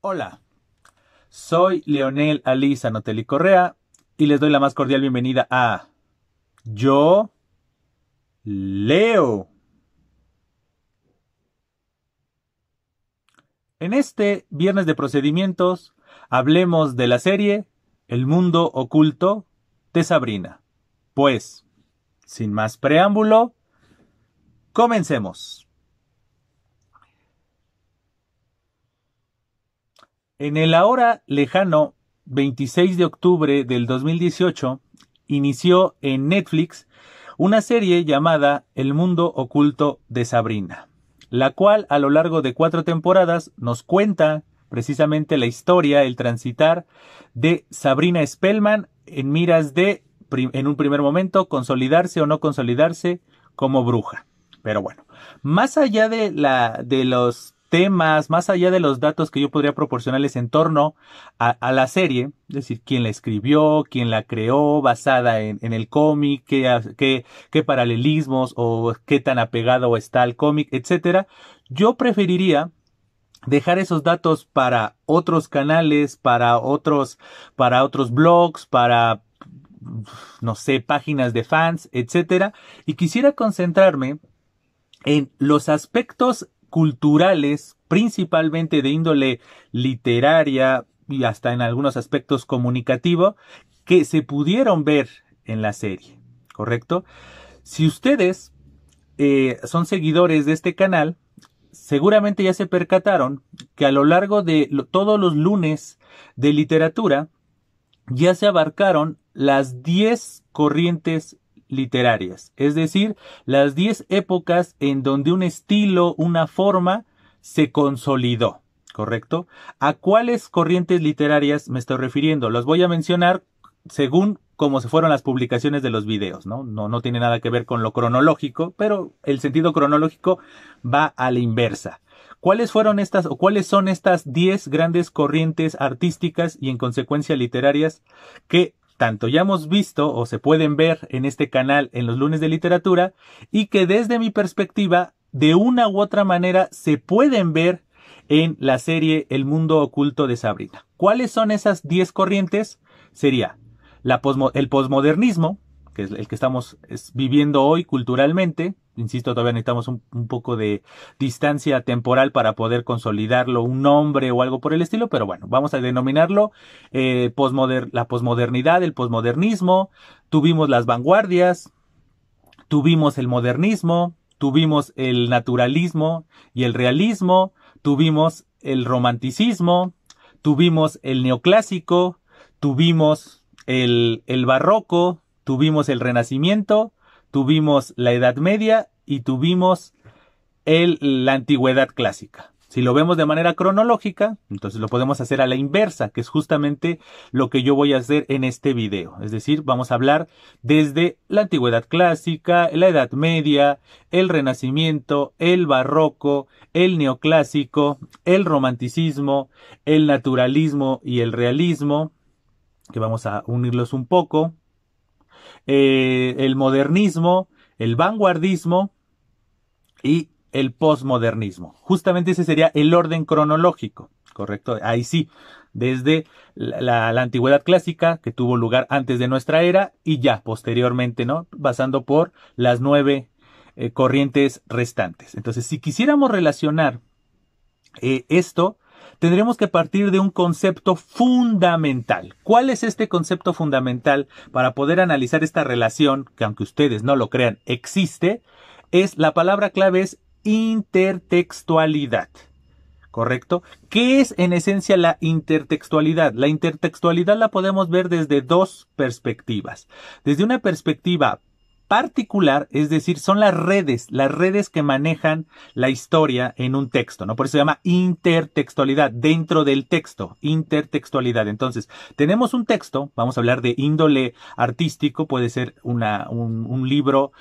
Hola, soy Leonel Ali Zanotelli Correa y les doy la más cordial bienvenida a Yo Leo. En este viernes de procedimientos hablemos de la serie El mundo oculto de Sabrina. Pues, sin más preámbulo, comencemos. En el ahora lejano 26 de octubre del 2018, inició en Netflix una serie llamada El mundo oculto de Sabrina, la cual a lo largo de 4 temporadas nos cuenta precisamente la historia, el transitar de Sabrina Spellman en miras de, en un primer momento, consolidarse o no consolidarse como bruja. Pero bueno, más allá de los temas, más allá de los datos que yo podría proporcionarles en torno a la serie, es decir, quién la escribió, quién la creó, basada en el cómic, qué paralelismos o qué tan apegado está al cómic, etcétera, yo preferiría dejar esos datos para otros canales, para otros blogs, para, no sé, páginas de fans, etcétera, y quisiera concentrarme en los aspectos culturales, principalmente de índole literaria y hasta en algunos aspectos comunicativo, que se pudieron ver en la serie, ¿correcto? Si ustedes son seguidores de este canal, seguramente ya se percataron que a lo largo de todos los lunes de literatura ya se abarcaron las 10 corrientes literarias, es decir, las 10 épocas en donde un estilo, una forma se consolidó, ¿correcto? ¿A cuáles corrientes literarias me estoy refiriendo? Los voy a mencionar según cómo se fueron las publicaciones de los videos, ¿no? No tiene nada que ver con lo cronológico, pero el sentido cronológico va a la inversa. ¿Cuáles fueron estas o cuáles son estas 10 grandes corrientes artísticas y en consecuencia literarias que tanto ya hemos visto o se pueden ver en este canal en los lunes de literatura y que desde mi perspectiva de una u otra manera se pueden ver en la serie El mundo oculto de Sabrina? ¿Cuáles son esas 10 corrientes? Sería el posmodernismo, que es el que estamos viviendo hoy culturalmente. Insisto, todavía necesitamos un poco de distancia temporal para poder consolidarlo, un nombre o algo por el estilo, pero bueno, vamos a denominarlo la posmodernidad, el posmodernismo. Tuvimos las vanguardias, tuvimos el modernismo, tuvimos el naturalismo y el realismo, tuvimos el romanticismo, tuvimos el neoclásico, tuvimos el barroco, tuvimos el renacimiento, tuvimos la Edad Media y tuvimos la antigüedad clásica. Si lo vemos de manera cronológica, entonces lo podemos hacer a la inversa, que es justamente lo que yo voy a hacer en este video. Es decir, vamos a hablar desde la antigüedad clásica, la Edad Media, el Renacimiento, el Barroco, el Neoclásico, el Romanticismo, el Naturalismo y el Realismo, que vamos a unirlos un poco, el Modernismo, el Vanguardismo y el posmodernismo. Justamente ese sería el orden cronológico, ¿correcto? Ahí sí, desde la antigüedad clásica, que tuvo lugar antes de nuestra era, y ya posteriormente, ¿no? Pasando por las 9 corrientes restantes. Entonces, si quisiéramos relacionar esto, tendremos que partir de un concepto fundamental. ¿Cuál es este concepto fundamental para poder analizar esta relación, que aunque ustedes no lo crean, existe? La palabra clave es intertextualidad, ¿correcto? ¿Qué es en esencia la intertextualidad? La intertextualidad la podemos ver desde dos perspectivas. Desde una perspectiva particular, es decir, son las redes que manejan la historia en un texto, ¿no? Por eso se llama intertextualidad, dentro del texto, intertextualidad. Entonces, tenemos un texto, vamos a hablar de índole artístico, puede ser un libro,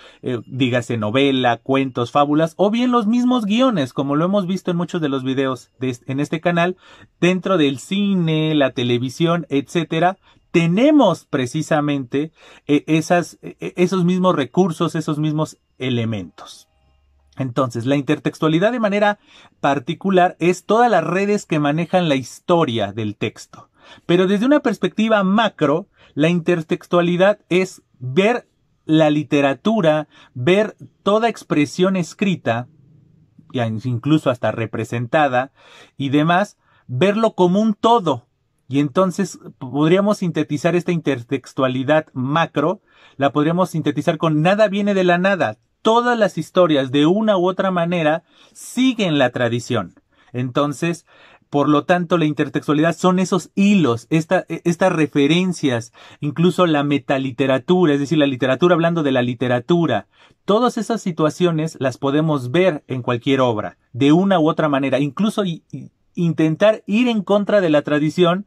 dígase novela, cuentos, fábulas, o bien los mismos guiones, como lo hemos visto en muchos de los videos en este canal, dentro del cine, la televisión, etcétera. Tenemos precisamente esos mismos recursos, esos mismos elementos. Entonces, la intertextualidad de manera particular es todas las redes que manejan la historia del texto. Pero desde una perspectiva macro, la intertextualidad es ver la literatura, ver toda expresión escrita, incluso hasta representada y demás, verlo como un todo. Y entonces podríamos sintetizar esta intertextualidad macro, la podríamos sintetizar con nada viene de la nada. Todas las historias, de una u otra manera, siguen la tradición. Entonces, por lo tanto, la intertextualidad son esos hilos, estas referencias, incluso la metaliteratura, es decir, la literatura hablando de la literatura. Todas esas situaciones las podemos ver en cualquier obra, de una u otra manera. Incluso intentar ir en contra de la tradición,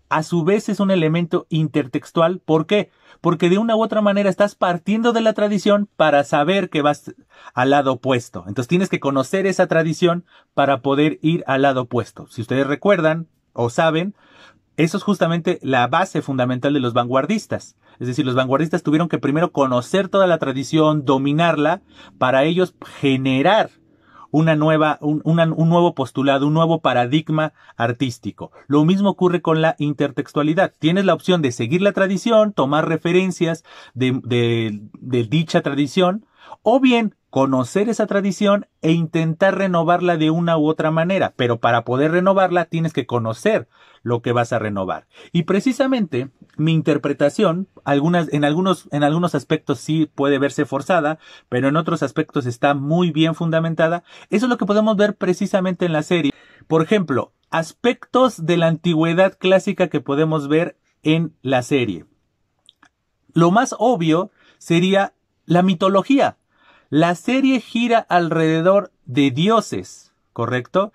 a su vez es un elemento intertextual. ¿Por qué? Porque de una u otra manera estás partiendo de la tradición para saber que vas al lado opuesto. Entonces tienes que conocer esa tradición para poder ir al lado opuesto. Si ustedes recuerdan o saben, eso es justamente la base fundamental de los vanguardistas. Es decir, los vanguardistas tuvieron que primero conocer toda la tradición, dominarla, para ellos generar un nuevo postulado, un nuevo paradigma artístico. Lo mismo ocurre con la intertextualidad. Tienes la opción de seguir la tradición, tomar referencias de dicha tradición, o bien conocer esa tradición e intentar renovarla de una u otra manera. Pero para poder renovarla tienes que conocer lo que vas a renovar. Y precisamente mi interpretación, en algunos aspectos sí puede verse forzada, pero en otros aspectos está muy bien fundamentada. Eso es lo que podemos ver precisamente en la serie. Por ejemplo, aspectos de la antigüedad clásica que podemos ver en la serie. Lo más obvio sería la mitología. La serie gira alrededor de dioses, ¿correcto?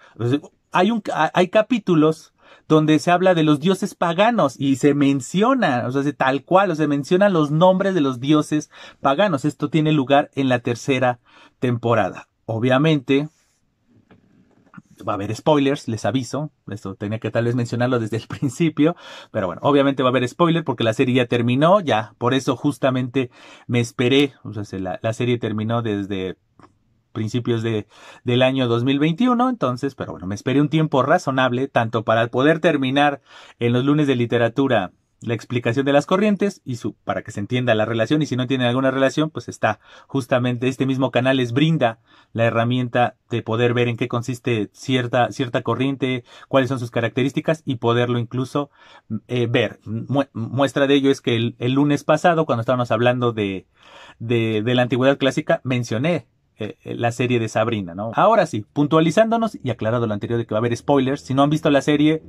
Hay capítulos donde se habla de los dioses paganos y se menciona, o sea, tal cual, o se mencionan los nombres de los dioses paganos. Esto tiene lugar en la tercera temporada. Obviamente, va a haber spoilers, les aviso. Esto tenía que tal vez mencionarlo desde el principio. Pero bueno, obviamente va a haber spoiler porque la serie ya terminó. Ya, por eso justamente me esperé. O sea, la serie terminó desde principios del año 2021. Entonces, pero bueno, me esperé un tiempo razonable, tanto para poder terminar en los lunes de literatura la explicación de las corrientes y para que se entienda la relación, y si no tienen alguna relación, pues está justamente este mismo canal les brinda la herramienta de poder ver en qué consiste cierta corriente, cuáles son sus características y poderlo incluso ver. Muestra de ello es que el lunes pasado, cuando estábamos hablando de la antigüedad clásica, mencioné la serie de Sabrina, ¿no? Ahora sí, puntualizándonos y aclarado lo anterior de que va a haber spoilers, si no han visto la serie,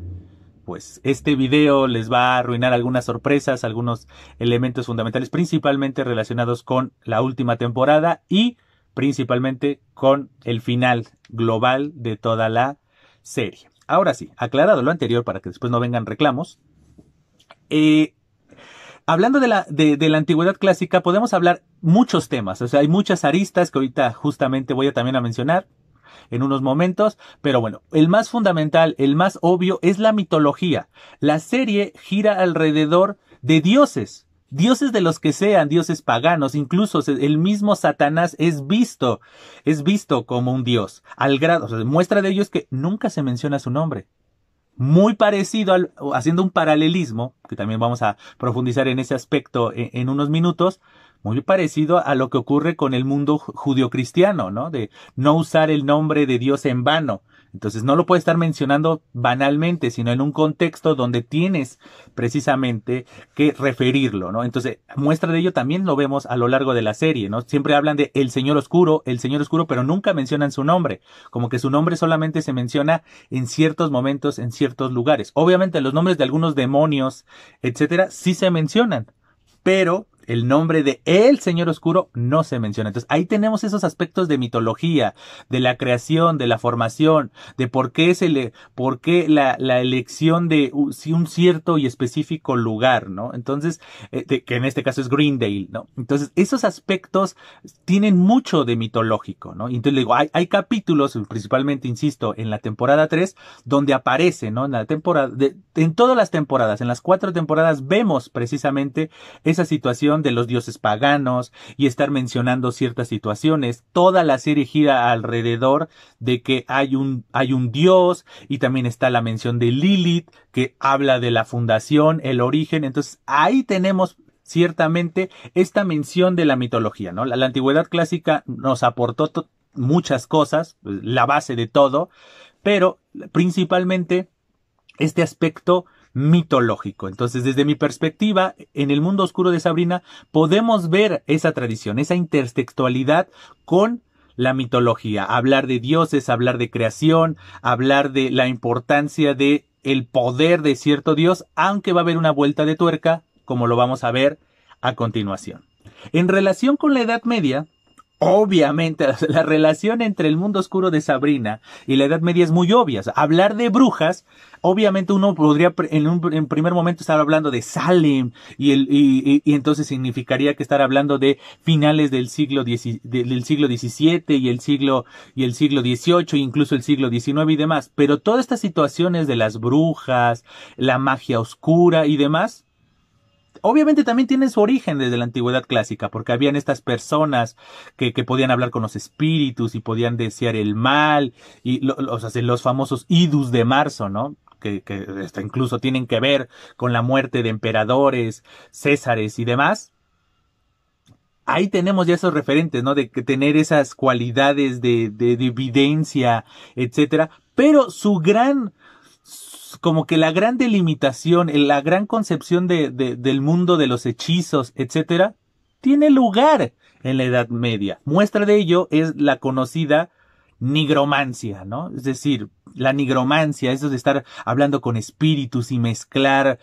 pues este video les va a arruinar algunas sorpresas, algunos elementos fundamentales, principalmente relacionados con la última temporada y principalmente con el final global de toda la serie. Ahora sí, aclarado lo anterior para que después no vengan reclamos, hablando de la antigüedad clásica, podemos hablar muchos temas. O sea, hay muchas aristas que ahorita justamente voy a también a mencionar en unos momentos, pero bueno, el más fundamental, el más obvio es la mitología. La serie gira alrededor de dioses de los que sean, dioses paganos, incluso el mismo Satanás es visto como un dios, al grado, o sea, muestra de ello es que nunca se menciona su nombre. Muy parecido haciendo un paralelismo, que también vamos a profundizar en ese aspecto en unos minutos, muy parecido a lo que ocurre con el mundo judio-cristiano, ¿no? De no usar el nombre de Dios en vano. Entonces no lo puedes estar mencionando banalmente, sino en un contexto donde tienes precisamente que referirlo, ¿no? Entonces, muestra de ello también lo vemos a lo largo de la serie, ¿no? Siempre hablan de el Señor Oscuro, pero nunca mencionan su nombre. Como que su nombre solamente se menciona en ciertos momentos, en ciertos lugares. Obviamente los nombres de algunos demonios, etcétera, sí se mencionan, pero el nombre de el Señor Oscuro no se menciona. Entonces ahí tenemos esos aspectos de mitología, de la creación, de la formación, de por qué la elección de un cierto y específico lugar, ¿no? Entonces, que en este caso es Greendale, ¿no? Entonces esos aspectos tienen mucho de mitológico, ¿no? Y entonces digo, hay capítulos, principalmente, insisto, en la temporada 3, donde aparece, ¿no? En todas las temporadas, en las 4 temporadas, vemos precisamente esa situación mención de los dioses paganos y estar mencionando ciertas situaciones. Toda la serie gira alrededor de que hay un dios, y también está la mención de Lilith, que habla de la fundación, el origen. Entonces ahí tenemos ciertamente esta mención de la mitología, ¿no? La antigüedad clásica nos aportó muchas cosas, la base de todo, pero principalmente este aspecto mitológico. Entonces, desde mi perspectiva, en el mundo oscuro de Sabrina podemos ver esa tradición, esa intertextualidad con la mitología, hablar de dioses, hablar de creación, hablar de la importancia de el poder de cierto dios, aunque va a haber una vuelta de tuerca, como lo vamos a ver a continuación. En relación con la Edad Media, obviamente la relación entre el mundo oscuro de Sabrina y la Edad Media es muy obvia. Hablar de brujas, obviamente uno podría en primer momento estar hablando de Salem y entonces significaría que estar hablando de finales del siglo XVII y el siglo XVIII, incluso el siglo XIX y demás. Pero todas estas situaciones de las brujas, la magia oscura y demás, obviamente también tienen su origen desde la antigüedad clásica, porque habían estas personas que podían hablar con los espíritus y podían desear el mal, y los famosos idus de marzo, ¿no? Que incluso tienen que ver con la muerte de emperadores, césares y demás. Ahí tenemos ya esos referentes, ¿no? De que tener esas cualidades de evidencia, etcétera. Pero como que la gran delimitación, la gran concepción del mundo de los hechizos, etcétera, tiene lugar en la Edad Media. Muestra de ello es la conocida nigromancia, ¿no? Es decir, la nigromancia, eso de estar hablando con espíritus y mezclar,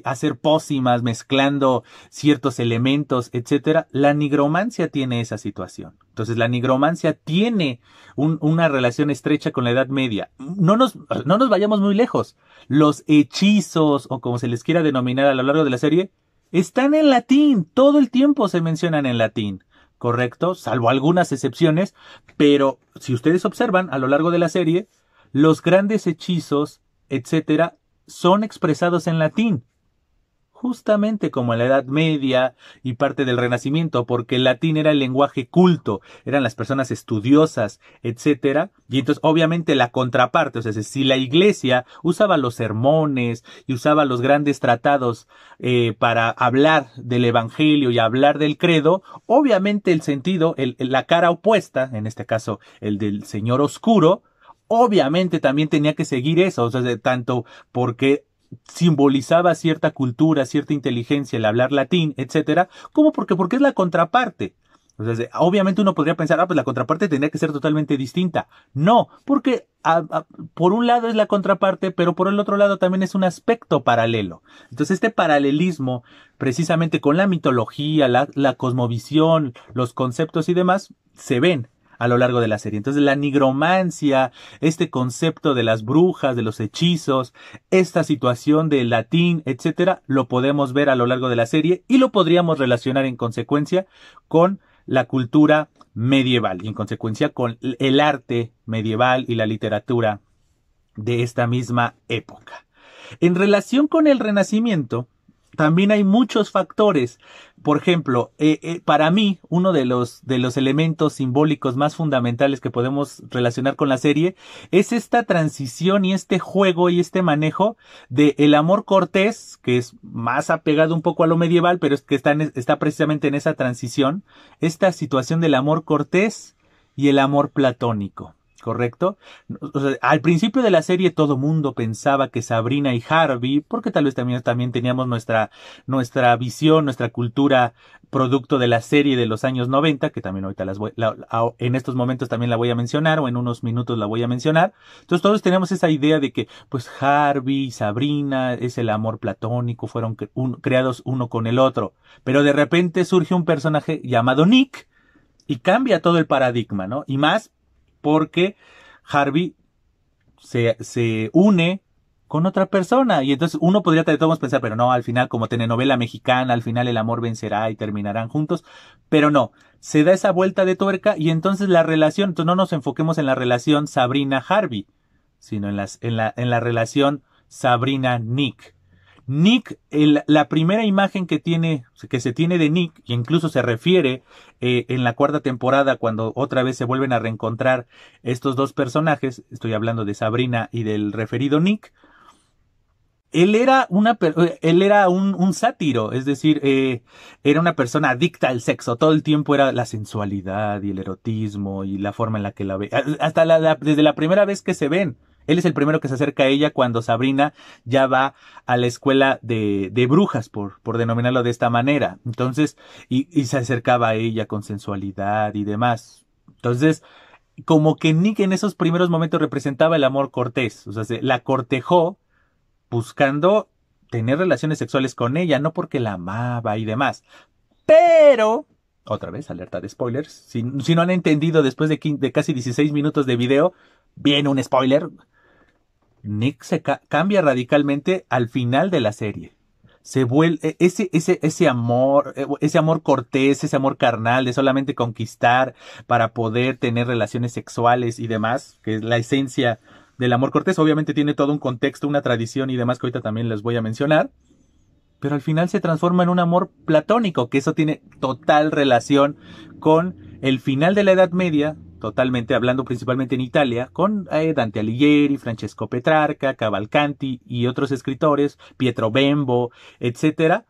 hacer pócimas, mezclando ciertos elementos, etcétera. La nigromancia tiene esa situación. Entonces, la nigromancia tiene una relación estrecha con la Edad Media. No nos vayamos muy lejos. Los hechizos, o como se les quiera denominar a lo largo de la serie, están en latín. Todo el tiempo se mencionan en latín. ¿Correcto? Salvo algunas excepciones, pero si ustedes observan a lo largo de la serie, los grandes hechizos, etcétera, son expresados en latín. Justamente como en la Edad Media y parte del Renacimiento, porque el latín era el lenguaje culto, eran las personas estudiosas, etcétera, y entonces obviamente la contraparte, o sea, si la Iglesia usaba los sermones y usaba los grandes tratados para hablar del Evangelio y hablar del credo, obviamente el sentido, la cara opuesta, en este caso el del Señor Oscuro, obviamente también tenía que seguir eso, o sea, tanto porque simbolizaba cierta cultura, cierta inteligencia el hablar latín, etcétera, como porque es la contraparte. Entonces, obviamente uno podría pensar, pues la contraparte tendría que ser totalmente distinta. No, porque por un lado es la contraparte, pero por el otro lado también es un aspecto paralelo. Entonces, este paralelismo, precisamente con la mitología, la cosmovisión, los conceptos y demás, se ven a lo largo de la serie. Entonces, la nigromancia, este concepto de las brujas, de los hechizos, esta situación del latín, etcétera, lo podemos ver a lo largo de la serie y lo podríamos relacionar en consecuencia con la cultura medieval y en consecuencia con el arte medieval y la literatura de esta misma época. En relación con el Renacimiento, también hay muchos factores. Por ejemplo, para mí, uno de los elementos simbólicos más fundamentales que podemos relacionar con la serie es esta transición y este juego y este manejo de el amor cortés, que es más apegado un poco a lo medieval, pero es que está precisamente en esa transición, esta situación del amor cortés y el amor platónico. ¿Correcto? O sea, al principio de la serie todo mundo pensaba que Sabrina y Harvey, porque tal vez también teníamos nuestra visión, nuestra cultura producto de la serie de los años 90, que también ahorita en estos momentos también la voy a mencionar, o en unos minutos la voy a mencionar. Entonces todos teníamos esa idea de que pues Harvey y Sabrina es el amor platónico, fueron creados uno con el otro. Pero de repente surge un personaje llamado Nick y cambia todo el paradigma, ¿no? Y más porque Harvey se une con otra persona y entonces uno podría de todos pensar, pero no, al final como telenovela mexicana, al final el amor vencerá y terminarán juntos, pero no, se da esa vuelta de tuerca y entonces la relación, entonces no nos enfoquemos en la relación Sabrina-Harvey, sino en la relación Sabrina-Nick. Nick, la primera imagen que se tiene de Nick, y incluso se refiere en la cuarta temporada cuando otra vez se vuelven a reencontrar estos dos personajes, estoy hablando de Sabrina y del referido Nick. Él era un sátiro, es decir, era una persona adicta al sexo, todo el tiempo era la sensualidad y el erotismo y la forma en la que la ve, hasta desde la primera vez que se ven. Él es el primero que se acerca a ella cuando Sabrina ya va a la escuela de brujas, por denominarlo de esta manera. Entonces, y se acercaba a ella con sensualidad y demás. Entonces, como que Nick en esos primeros momentos representaba el amor cortés, o sea, la cortejó buscando tener relaciones sexuales con ella, no porque la amaba y demás. Pero, otra vez, alerta de spoilers, si no han entendido después de casi 16 minutos de video, viene un spoiler. Nick cambia radicalmente al final de la serie. Se vuelve ese amor cortés, ese amor carnal de solamente conquistar para poder tener relaciones sexuales y demás, que es la esencia del amor cortés. Obviamente tiene todo un contexto, una tradición y demás que ahorita también les voy a mencionar. Pero al final se transforma en un amor platónico, que eso tiene total relación con el final de la Edad Media, totalmente hablando principalmente en Italia, con Dante Alighieri, Francesco Petrarca, Cavalcanti y otros escritores, Pietro Bembo, etcétera.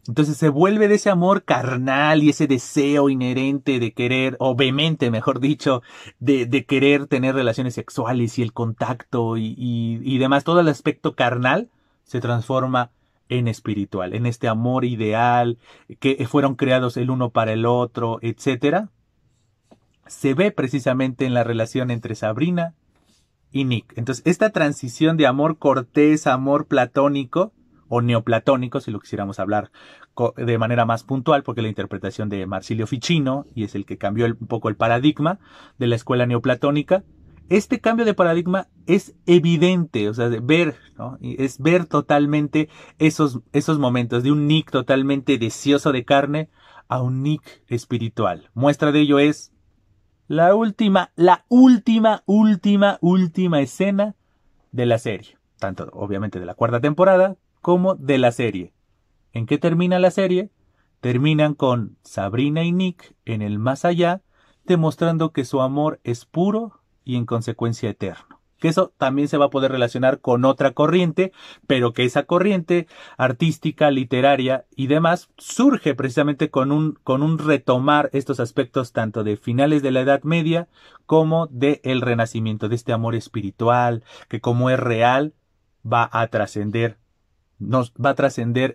Entonces se vuelve de ese amor carnal y ese deseo inherente de querer, o vehemente, mejor dicho, de querer tener relaciones sexuales y el contacto y demás. Todo el aspecto carnal se transforma en espiritual, en este amor ideal, que fueron creados el uno para el otro, etcétera. Se ve precisamente en la relación entre Sabrina y Nick. Entonces, esta transición de amor cortés a amor platónico, o neoplatónico, si lo quisiéramos hablar de manera más puntual, porque la interpretación de Marsilio Ficino, y es el que cambió un poco el paradigma de la escuela neoplatónica. Este cambio de paradigma es evidente, o sea, de ver, ¿no? Es ver totalmente esos momentos de un Nick totalmente deseoso de carne a un Nick espiritual. Muestra de ello es la última escena de la serie. Tanto, obviamente, de la cuarta temporada como de la serie. ¿En qué termina la serie? Terminan con Sabrina y Nick en el más allá, demostrando que su amor es puro y en consecuencia eterno. Que eso también se va a poder relacionar con otra corriente, pero que esa corriente artística, literaria y demás surge precisamente con un retomar estos aspectos tanto de finales de la Edad Media como de el Renacimiento, de este amor espiritual que como es real va a trascender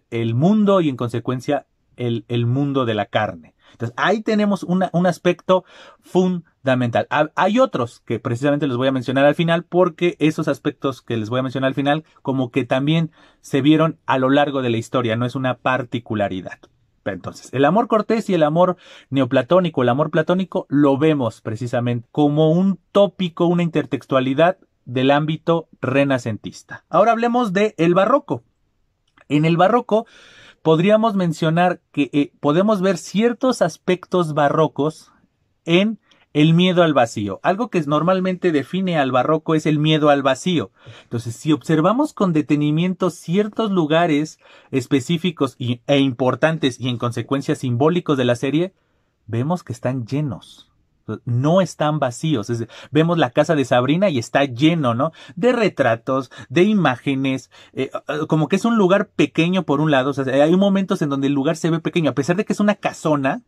el mundo y en consecuencia el mundo de la carne. Entonces ahí tenemos un aspecto fundamental. Hay otros que precisamente les voy a mencionar al final porque esos aspectos que les voy a mencionar al final como que también se vieron a lo largo de la historia, no es una particularidad. Entonces, el amor cortés y el amor neoplatónico, el amor platónico, lo vemos precisamente como un tópico, una intertextualidad del ámbito renacentista. Ahora hablemos del barroco. En el barroco podríamos mencionar que podemos ver ciertos aspectos barrocos en el miedo al vacío. Algo que normalmente define al barroco es el miedo al vacío. Entonces, si observamos con detenimiento ciertos lugares específicos e importantes y en consecuencia simbólicos de la serie, vemos que están llenos. No están vacíos. Vemos la casa de Sabrina y está lleno, ¿no? De retratos, de imágenes, como que es un lugar pequeño por un lado. O sea, hay momentos en donde el lugar se ve pequeño, a pesar de que es una casona,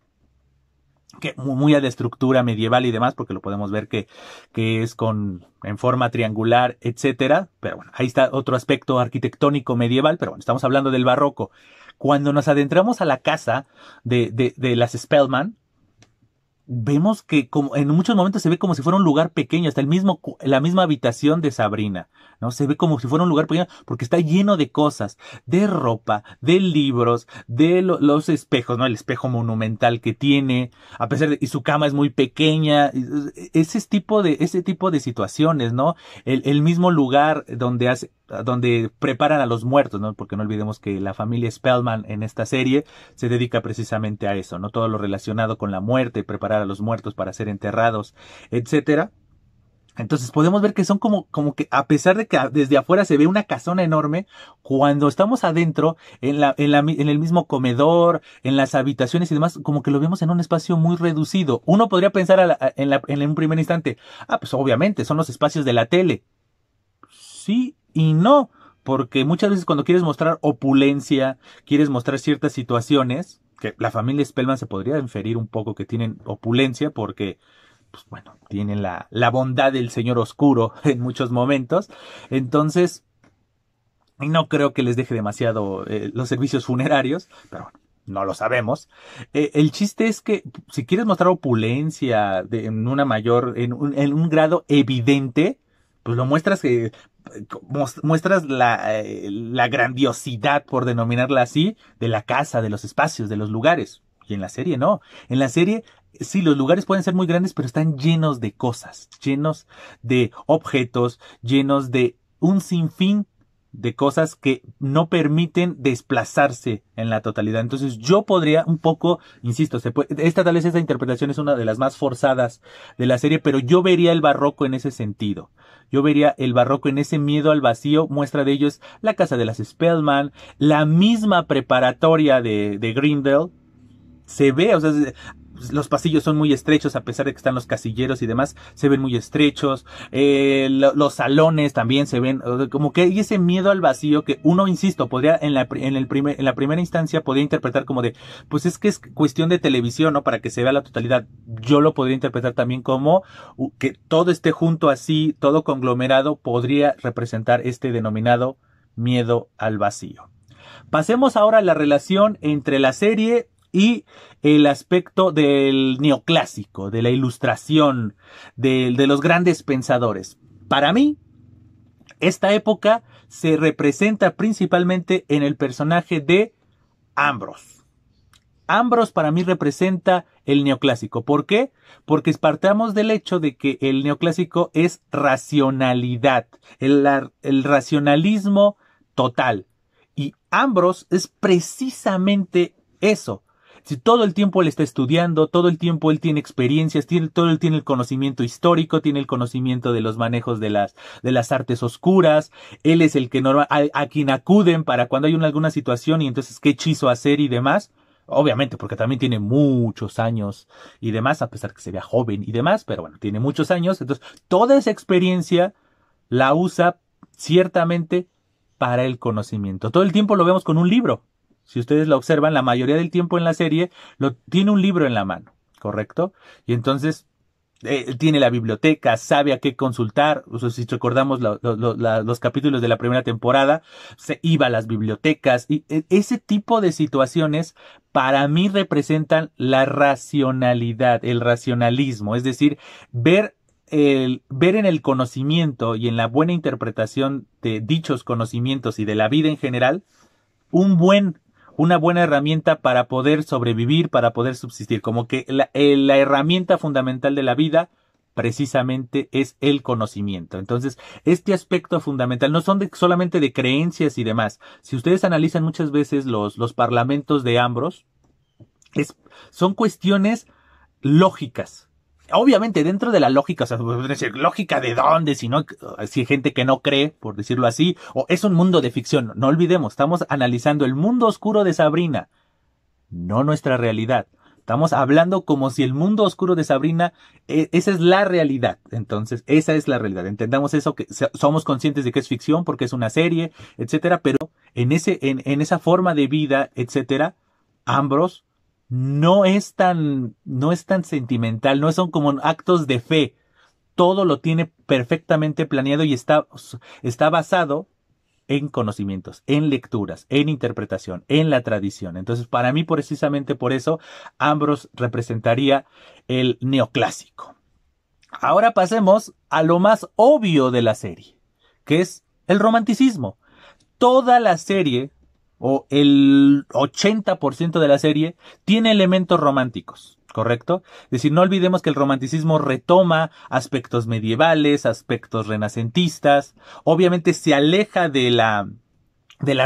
que muy de estructura medieval y demás, porque lo podemos ver que es en forma triangular, etcétera. Pero bueno, ahí está otro aspecto arquitectónico medieval, pero bueno, estamos hablando del barroco. Cuando nos adentramos a la casa de las Spellman, vemos que como en muchos momentos se ve como si fuera un lugar pequeño, hasta la misma habitación de Sabrina, ¿no? Se ve como si fuera un lugar pequeño porque está lleno de cosas, de ropa, de libros, de los espejos, ¿no? El espejo monumental que tiene, a pesar de, y su cama es muy pequeña, ese tipo de situaciones, ¿no? El mismo lugar donde preparan a los muertos, ¿no? Porque no olvidemos que la familia Spellman en esta serie se dedica precisamente a eso, ¿no? Todo lo relacionado con la muerte, preparar a los muertos para ser enterrados, etcétera. Entonces podemos ver que son como que a pesar de que desde afuera se ve una casona enorme, cuando estamos adentro, en el mismo comedor, en las habitaciones y demás, como que lo vemos en un espacio muy reducido. Uno podría pensar en un primer instante, pues obviamente son los espacios de la tele. Sí y no, porque muchas veces cuando quieres mostrar opulencia, quieres mostrar ciertas situaciones, que la familia Spellman se podría inferir un poco que tienen opulencia porque pues bueno, tienen la bondad del señor oscuro en muchos momentos. Entonces, no creo que les deje demasiado los servicios funerarios, pero bueno, no lo sabemos. El chiste es que si quieres mostrar opulencia en una mayor, en un grado evidente, pues lo muestras que muestras la grandiosidad, por denominarla así, de la casa, de los espacios, de los lugares. Y en la serie no. En la serie, sí, los lugares pueden ser muy grandes, pero están llenos de cosas, llenos de objetos, llenos de un sinfín de cosas que no permiten desplazarse en la totalidad. Entonces yo podría un poco, insisto, tal vez esta interpretación es una de las más forzadas de la serie, pero yo vería el barroco en ese sentido. Yo vería el barroco en ese miedo al vacío. Muestra de ello es la casa de las Spellman, la misma preparatoria de Grindel. Se ve, o sea, los pasillos son muy estrechos a pesar de que están los casilleros y demás, se ven muy estrechos, los salones también se ven, como que hay ese miedo al vacío que uno, insisto, podría en la primera instancia podría interpretar como de, pues es que es cuestión de televisión, ¿no? Para que se vea la totalidad. Yo lo podría interpretar también como que todo esté junto así, todo conglomerado podría representar este denominado miedo al vacío. Pasemos ahora a la relación entre la serie y el aspecto del neoclásico, de la ilustración, de los grandes pensadores. Para mí, esta época se representa principalmente en el personaje de Ambrose. Ambrose para mí representa el neoclásico. ¿Por qué? Porque partamos del hecho de que el neoclásico es racionalidad, el racionalismo total. Y Ambrose es precisamente eso. Si todo el tiempo él está estudiando, todo el tiempo él tiene experiencias, todo él tiene el conocimiento histórico, tiene el conocimiento de los manejos de las artes oscuras, él es el que a quien acuden para cuando hay alguna situación y entonces qué hechizo hacer y demás. Obviamente, porque también tiene muchos años y demás, a pesar que se vea joven y demás, pero bueno, tiene muchos años. Entonces, toda esa experiencia la usa ciertamente para el conocimiento. Todo el tiempo lo vemos con un libro. Si ustedes lo observan, la mayoría del tiempo en la serie tiene un libro en la mano, ¿correcto? Y entonces tiene la biblioteca, sabe a qué consultar. O sea, si recordamos los capítulos de la primera temporada, se iba a las bibliotecas. Y ese tipo de situaciones para mí representan la racionalidad, el racionalismo. Es decir, ver en el conocimiento y en la buena interpretación de dichos conocimientos y de la vida en general, una buena herramienta para poder sobrevivir, para poder subsistir. Como que la herramienta fundamental de la vida precisamente es el conocimiento. Entonces, este aspecto fundamental no son solamente de creencias y demás. Si ustedes analizan muchas veces los parlamentos de Ambrose, son cuestiones lógicas. Obviamente dentro de la lógica, o sea, lógica de dónde, si hay gente que no cree, por decirlo así, o es un mundo de ficción. No olvidemos, estamos analizando el mundo oscuro de Sabrina, no nuestra realidad. Estamos hablando como si el mundo oscuro de Sabrina, esa es la realidad. Entonces, esa es la realidad. Entendamos eso, que somos conscientes de que es ficción porque es una serie, etcétera, pero en esa forma de vida, etcétera, Ambrose no es tan sentimental, no son como actos de fe. Todo lo tiene perfectamente planeado y está basado en conocimientos, en lecturas, en interpretación, en la tradición. Entonces, para mí, precisamente por eso, Ambrose representaría el neoclásico. Ahora pasemos a lo más obvio de la serie, que es el romanticismo. Toda la serie, o el 80% de la serie, tiene elementos románticos, ¿correcto? Es decir, no olvidemos que el romanticismo retoma aspectos medievales, aspectos renacentistas, obviamente se aleja de la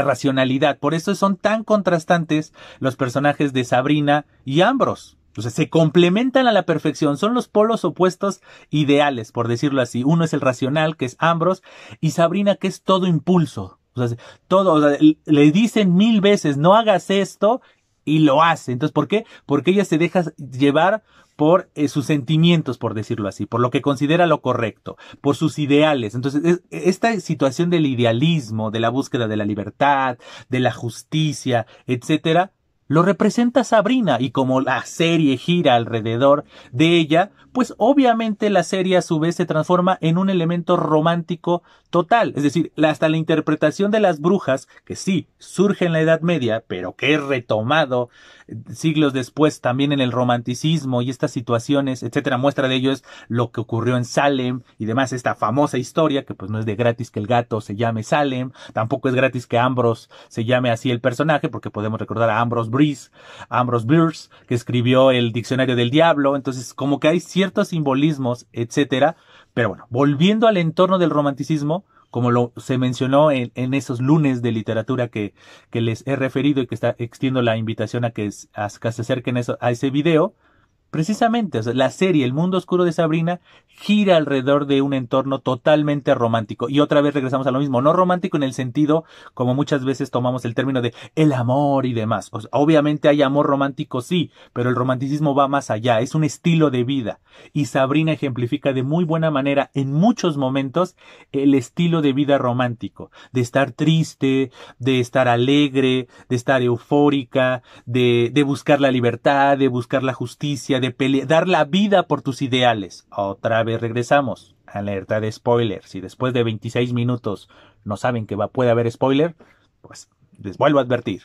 racionalidad. Por eso son tan contrastantes los personajes de Sabrina y Ambrose. O sea, se complementan a la perfección, son los polos opuestos ideales, por decirlo así. Uno es el racional, que es Ambrose, y Sabrina, que es todo impulso. O sea, todo, o sea, le dicen 1000 veces, no hagas esto, y lo hace. Entonces, ¿por qué? Porque ella se deja llevar por sus sentimientos, por decirlo así, por lo que considera lo correcto, por sus ideales. Entonces, esta situación del idealismo, de la búsqueda de la libertad, de la justicia, etcétera, lo representa Sabrina, y como la serie gira alrededor de ella, pues obviamente la serie a su vez se transforma en un elemento romántico total. Es decir, hasta la interpretación de las brujas, que sí, surge en la Edad Media, pero que es retomado siglos después también en el romanticismo y estas situaciones, etcétera. Muestra de ello es lo que ocurrió en Salem y demás, esta famosa historia, que pues no es de gratis que el gato se llame Salem, tampoco es gratis que Ambrose se llame así el personaje, porque podemos recordar a Ambrose Bierce, que escribió el Diccionario del Diablo. Entonces, como que hay ciertos simbolismos, etcétera. Pero bueno, volviendo al entorno del romanticismo, como se mencionó en esos lunes de literatura que les he referido, y que extiendo la invitación a que se acerquen a ese video. Precisamente, o sea, la serie El Mundo Oscuro de Sabrina gira alrededor de un entorno totalmente romántico. Y otra vez regresamos a lo mismo, no romántico en el sentido como muchas veces tomamos el término de el amor y demás. O sea, obviamente hay amor romántico, sí, pero el romanticismo va más allá, es un estilo de vida. Y Sabrina ejemplifica de muy buena manera en muchos momentos el estilo de vida romántico, de estar triste, de estar alegre, de estar eufórica, de buscar la libertad, de buscar la justicia, de dar la vida por tus ideales. Otra vez regresamos. Alerta de spoiler. Si después de 26 minutos no saben que puede haber spoiler, pues les vuelvo a advertir.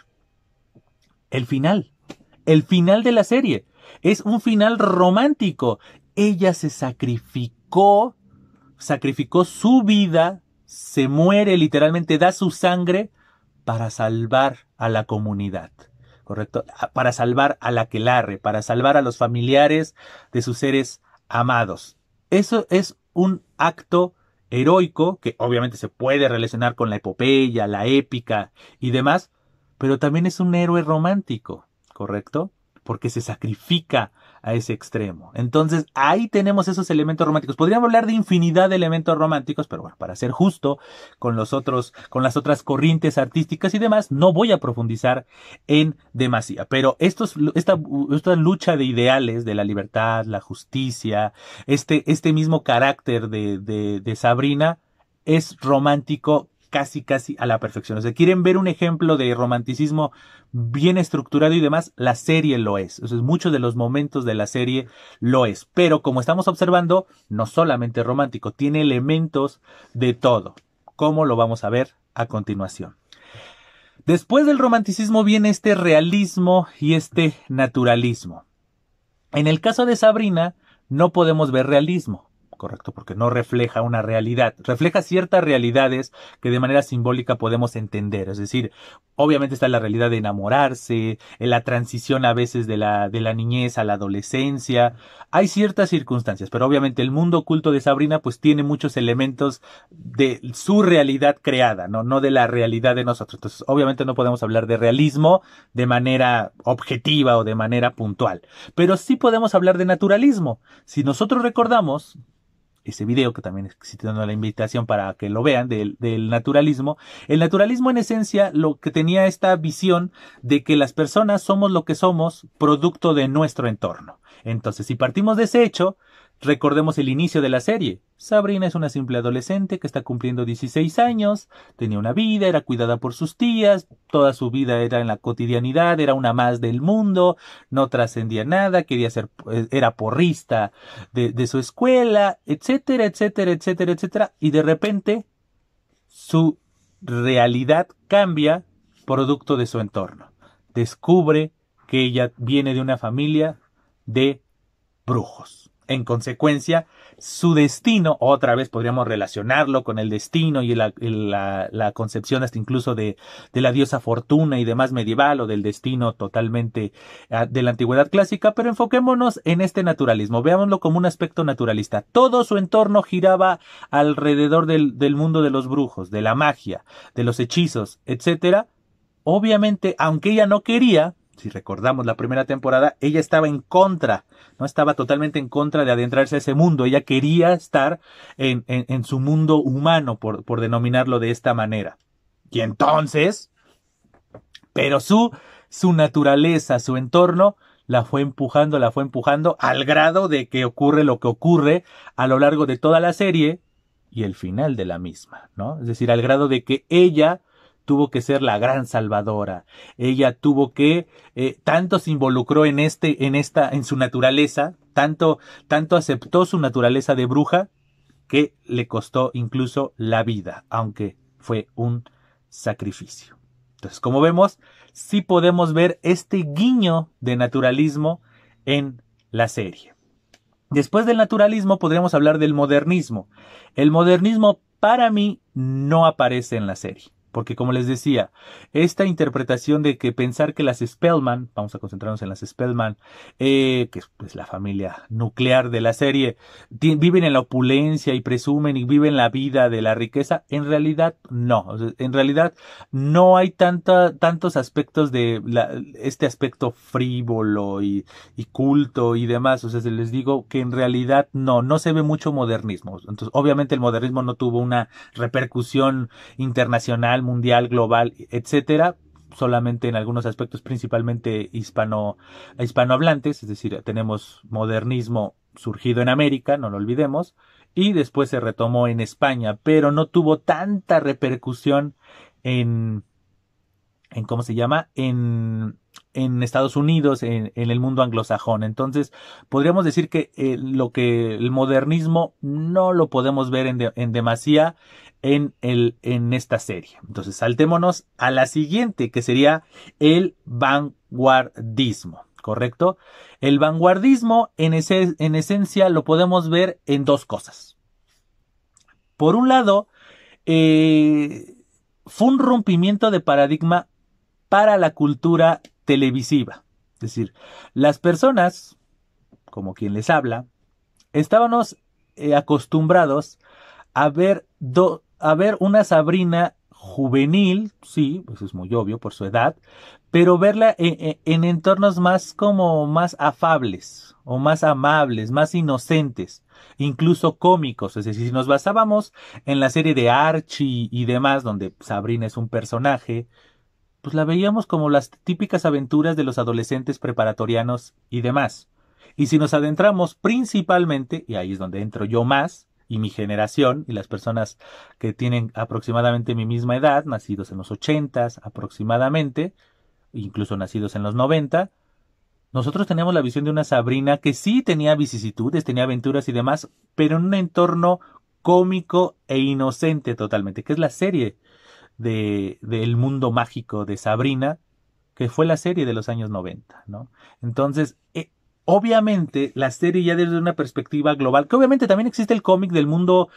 El final de la serie es un final romántico. Ella se sacrificó su vida, se muere literalmente, da su sangre para salvar a la comunidad. ¿Correcto? Para salvar a la aquelarre, para salvar a los familiares de sus seres amados. Eso es un acto heroico que obviamente se puede relacionar con la epopeya, la épica y demás, pero también es un héroe romántico, ¿correcto? Porque se sacrifica a ese extremo. Entonces, ahí tenemos esos elementos románticos. Podríamos hablar de infinidad de elementos románticos, pero bueno, para ser justo con las otras corrientes artísticas y demás, no voy a profundizar en demasía. Pero esta lucha de ideales, de la libertad, la justicia, este mismo carácter de Sabrina, es romántico casi a la perfección. O sea, quieren ver un ejemplo de romanticismo bien estructurado y demás, la serie lo es. O sea, muchos de los momentos de la serie lo es. Pero como estamos observando, no solamente romántico, tiene elementos de todo. ¿Cómo lo vamos a ver a continuación? Después del romanticismo viene este realismo y este naturalismo. En el caso de Sabrina, no podemos ver realismo. Correcto, porque no refleja una realidad, refleja ciertas realidades que de manera simbólica podemos entender. Es decir, obviamente está la realidad de enamorarse, en la transición a veces de la niñez a la adolescencia. Hay ciertas circunstancias, pero obviamente el mundo oculto de Sabrina pues tiene muchos elementos de su realidad creada, no de la realidad de nosotros. Entonces, obviamente no podemos hablar de realismo de manera objetiva o de manera puntual, pero sí podemos hablar de naturalismo. Si nosotros recordamos ese video, que también existe dando la invitación para que lo vean, del naturalismo. El naturalismo en esencia lo que tenía esta visión de que las personas somos lo que somos producto de nuestro entorno. Entonces, si partimos de ese hecho, recordemos el inicio de la serie. Sabrina es una simple adolescente que está cumpliendo 16 años, tenía una vida, era cuidada por sus tías, toda su vida era en la cotidianidad, era una más del mundo, no trascendía nada, era porrista de su escuela, etcétera, etcétera, etcétera, etcétera, y de repente su realidad cambia producto de su entorno. Descubre que ella viene de una familia de brujos. En consecuencia, su destino, otra vez podríamos relacionarlo con el destino y la concepción hasta incluso de la diosa Fortuna y demás medieval, o del destino totalmente de la antigüedad clásica, pero enfoquémonos en este naturalismo, veámoslo como un aspecto naturalista. Todo su entorno giraba alrededor del mundo de los brujos, de la magia, de los hechizos, etcétera. Obviamente, aunque ella no quería, Si recordamos la primera temporada, ella estaba en contra, no estaba totalmente en contra de adentrarse a ese mundo. Ella quería estar en su mundo humano, por denominarlo de esta manera. Y entonces, pero su naturaleza, su entorno, la fue empujando al grado de que ocurre lo que ocurre a lo largo de toda la serie y el final de la misma, ¿no? Es decir, al grado de que ella tuvo que ser la gran salvadora. Ella tuvo que, tanto se involucró en su naturaleza, tanto aceptó su naturaleza de bruja, que le costó incluso la vida, aunque fue un sacrificio. Entonces, como vemos, sí podemos ver este guiño de naturalismo en la serie. Después del naturalismo podríamos hablar del modernismo. El modernismo para mí no aparece en la serie. Porque como les decía, esta interpretación de que pensar que las Spellman, vamos a concentrarnos en las Spellman, que es pues la familia nuclear de la serie, viven en la opulencia y presumen y viven la vida de la riqueza, en realidad no. O sea, en realidad no hay tantos aspectos de este aspecto frívolo y culto y demás. O sea, les digo que en realidad no se ve mucho modernismo. Entonces, obviamente el modernismo no tuvo una repercusión internacional, mundial, global, etcétera, solamente en algunos aspectos principalmente hispanohablantes, es decir, tenemos modernismo surgido en América, no lo olvidemos, y después se retomó en España, pero no tuvo tanta repercusión en ¿cómo se llama? En Estados Unidos, en el mundo anglosajón. Entonces, podríamos decir que el modernismo no lo podemos ver en demasía en esta serie. Entonces, saltémonos a la siguiente, que sería el vanguardismo, ¿correcto? El vanguardismo, en esencia, lo podemos ver en dos cosas. Por un lado, fue un rompimiento de paradigma para la cultura televisiva. Es decir, las personas, como quien les habla, estábamos acostumbrados a ver una Sabrina juvenil, sí, pues es muy obvio por su edad, pero verla en entornos más afables, o más amables, más inocentes, incluso cómicos. Es decir, si nos basábamos en la serie de Archie y demás, donde Sabrina es un personaje, pues la veíamos como las típicas aventuras de los adolescentes preparatorianos y demás. Y si nos adentramos principalmente, y ahí es donde entro yo más, y mi generación, y las personas que tienen aproximadamente mi misma edad, nacidos en los 80s aproximadamente, incluso nacidos en los 90, nosotros teníamos la visión de una Sabrina que sí tenía vicisitudes, tenía aventuras y demás, pero en un entorno cómico e inocente totalmente, que es la serie del mundo mágico de Sabrina, que fue la serie de los años 90, ¿no? Entonces, obviamente, la serie ya desde una perspectiva global, que obviamente también existe el cómic del mundo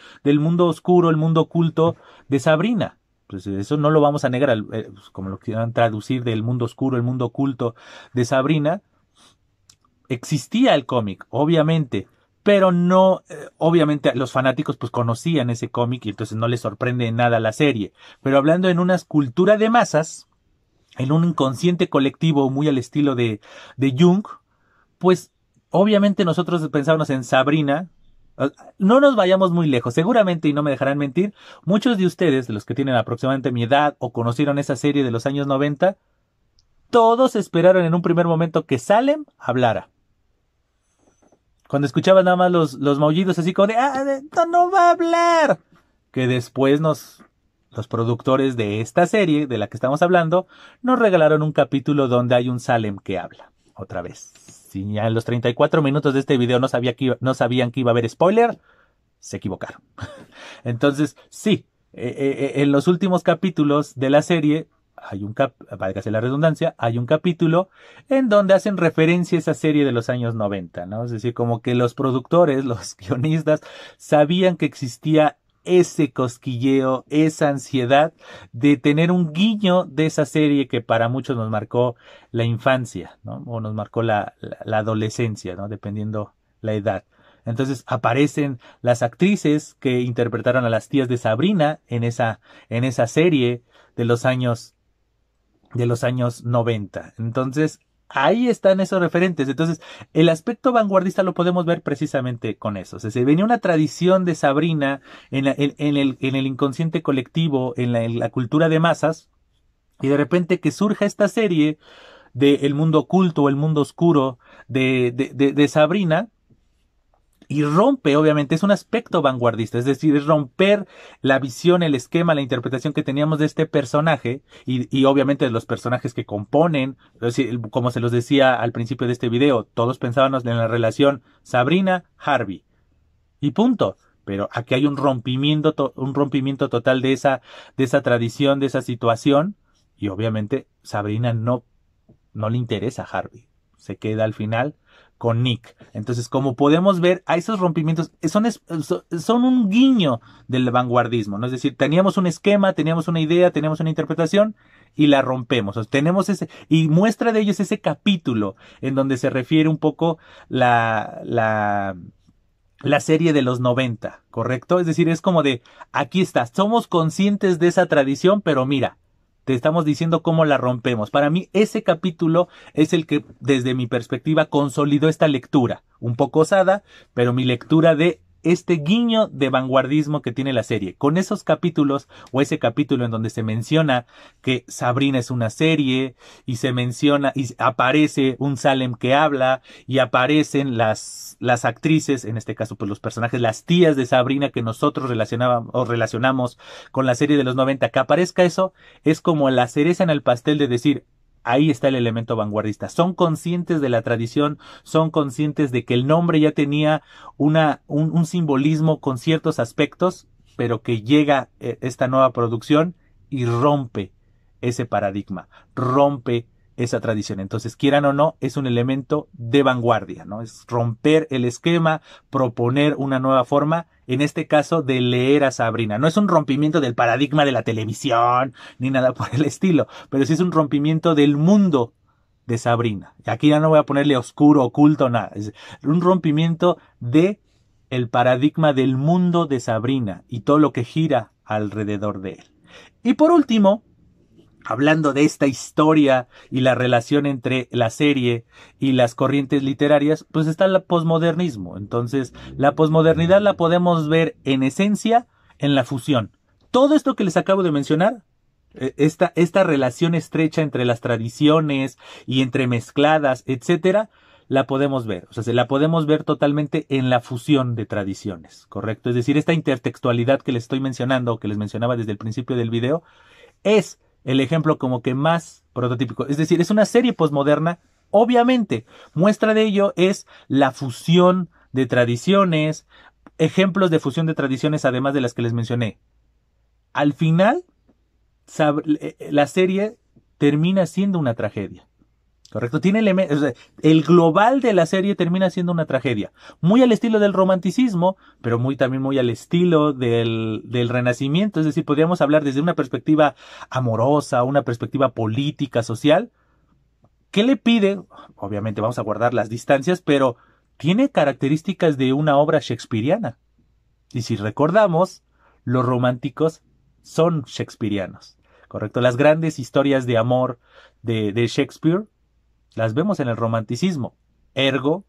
oscuro, el mundo oculto de Sabrina. Pues eso no lo vamos a negar, como lo quieran traducir del mundo oscuro, el mundo oculto de Sabrina. Existía el cómic, obviamente, pero no, obviamente los fanáticos pues conocían ese cómic y entonces no les sorprende nada la serie. Pero hablando en una cultura de masas, en un inconsciente colectivo muy al estilo de Jung, pues obviamente nosotros pensábamos en Sabrina. No nos vayamos muy lejos, seguramente, y no me dejarán mentir, muchos de ustedes, de los que tienen aproximadamente mi edad o conocieron esa serie de los años 90, todos esperaron en un primer momento que Salem hablara. Cuando escuchaban nada más los maullidos así como de no va a hablar. Que después los productores de esta serie, de la que estamos hablando, nos regalaron un capítulo donde hay un Salem que habla. Otra vez. Si ya en los 34 minutos de este video no sabían que iba a haber spoiler, se equivocaron. Entonces, sí, en los últimos capítulos de la serie, válgase la redundancia, hay un capítulo en donde hacen referencia a esa serie de los años 90, ¿no? Es decir, como que los productores, los guionistas, sabían que existía ese cosquilleo, esa ansiedad de tener un guiño de esa serie que para muchos nos marcó la infancia, ¿no? O nos marcó la adolescencia, ¿no? Dependiendo la edad. Entonces aparecen las actrices que interpretaron a las tías de Sabrina en esa serie de los años 90. Entonces, ahí están esos referentes. Entonces, el aspecto vanguardista lo podemos ver precisamente con eso. O sea, se venía una tradición de Sabrina en el inconsciente colectivo, en la cultura de masas, y de repente que surja esta serie de el mundo oculto, el mundo oscuro de Sabrina, y rompe, obviamente, es un aspecto vanguardista, es decir, es romper la visión, el esquema, la interpretación que teníamos de este personaje y obviamente de los personajes que componen, es decir, como se los decía al principio de este video, todos pensábamos en la relación Sabrina-Harvey y punto. Pero aquí hay un rompimiento total de esa tradición, de esa situación y obviamente Sabrina no le interesa a Harvey. Se queda al final con Nick. Entonces, como podemos ver, a esos rompimientos son un guiño del vanguardismo, ¿no? Es decir, teníamos un esquema, teníamos una idea, teníamos una interpretación y la rompemos. O sea, tenemos y muestra de ello es ese capítulo en donde se refiere un poco la serie de los 90, ¿correcto? Es decir, es como de, aquí está, somos conscientes de esa tradición, pero mira, te estamos diciendo cómo la rompemos. Para mí, ese capítulo es el que, desde mi perspectiva, consolidó esta lectura. Un poco osada, pero mi lectura de este guiño de vanguardismo que tiene la serie. Con esos capítulos, o ese capítulo en donde se menciona que Sabrina es una serie, y se menciona, y aparece un Salem que habla, y aparecen las actrices, en este caso, pues los personajes, las tías de Sabrina que nosotros relacionamos con la serie de los 90, que aparezca eso, es como la cereza en el pastel de decir, ahí está el elemento vanguardista. Son conscientes de la tradición, son conscientes de que el nombre ya tenía un simbolismo con ciertos aspectos, pero que llega esta nueva producción y rompe ese paradigma, rompe esa tradición. Entonces, quieran o no, es un elemento de vanguardia, ¿no? Es romper el esquema, proponer una nueva forma, en este caso, de leer a Sabrina. No es un rompimiento del paradigma de la televisión, ni nada por el estilo, pero sí es un rompimiento del mundo de Sabrina. Y aquí ya no voy a ponerle oscuro, oculto, nada. Es un rompimiento de el paradigma del mundo de Sabrina y todo lo que gira alrededor de él. Y por último, hablando de esta historia y la relación entre la serie y las corrientes literarias, pues está el posmodernismo. Entonces, la posmodernidad la podemos ver en esencia en la fusión. Todo esto que les acabo de mencionar, esta relación estrecha entre las tradiciones y entremezcladas, etcétera, la podemos ver. O sea, la podemos ver totalmente en la fusión de tradiciones, ¿correcto? Es decir, esta intertextualidad que les estoy mencionando, que les mencionaba desde el principio del video, es el ejemplo como que más prototípico. Es decir, es una serie posmoderna, obviamente. Muestra de ello es la fusión de tradiciones, ejemplos de fusión de tradiciones además de las que les mencioné. Al final, la serie termina siendo una tragedia. ¿Correcto? Tiene elementos, o sea, el global de la serie termina siendo una tragedia. Muy al estilo del romanticismo, pero también muy al estilo del renacimiento. Es decir, podríamos hablar desde una perspectiva amorosa, una perspectiva política, social. ¿Qué le pide? Obviamente vamos a guardar las distancias, pero tiene características de una obra shakespeariana. Y si recordamos, los románticos son shakespearianos. ¿Correcto? Las grandes historias de amor de Shakespeare las vemos en el romanticismo. Ergo,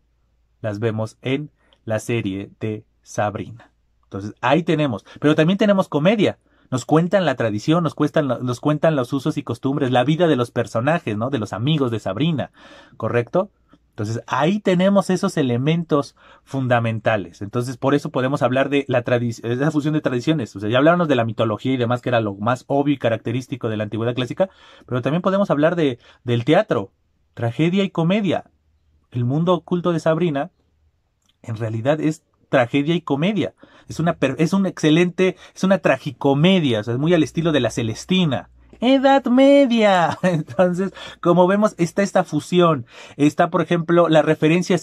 las vemos en la serie de Sabrina. Entonces, ahí tenemos. Pero también tenemos comedia. Nos cuentan la tradición, nos cuentan los usos y costumbres, la vida de los personajes, ¿no? De los amigos de Sabrina. ¿Correcto? Entonces, ahí tenemos esos elementos fundamentales. Entonces, por eso podemos hablar de esa fusión de tradiciones. O sea, ya hablábamos de la mitología y demás, que era lo más obvio y característico de la antigüedad clásica, pero también podemos hablar del teatro. Tragedia y comedia. El mundo oculto de Sabrina en realidad es tragedia y comedia. Es una tragicomedia, o sea, es muy al estilo de la Celestina. Edad Media. Entonces, como vemos, está esta fusión. Está, por ejemplo, la referencia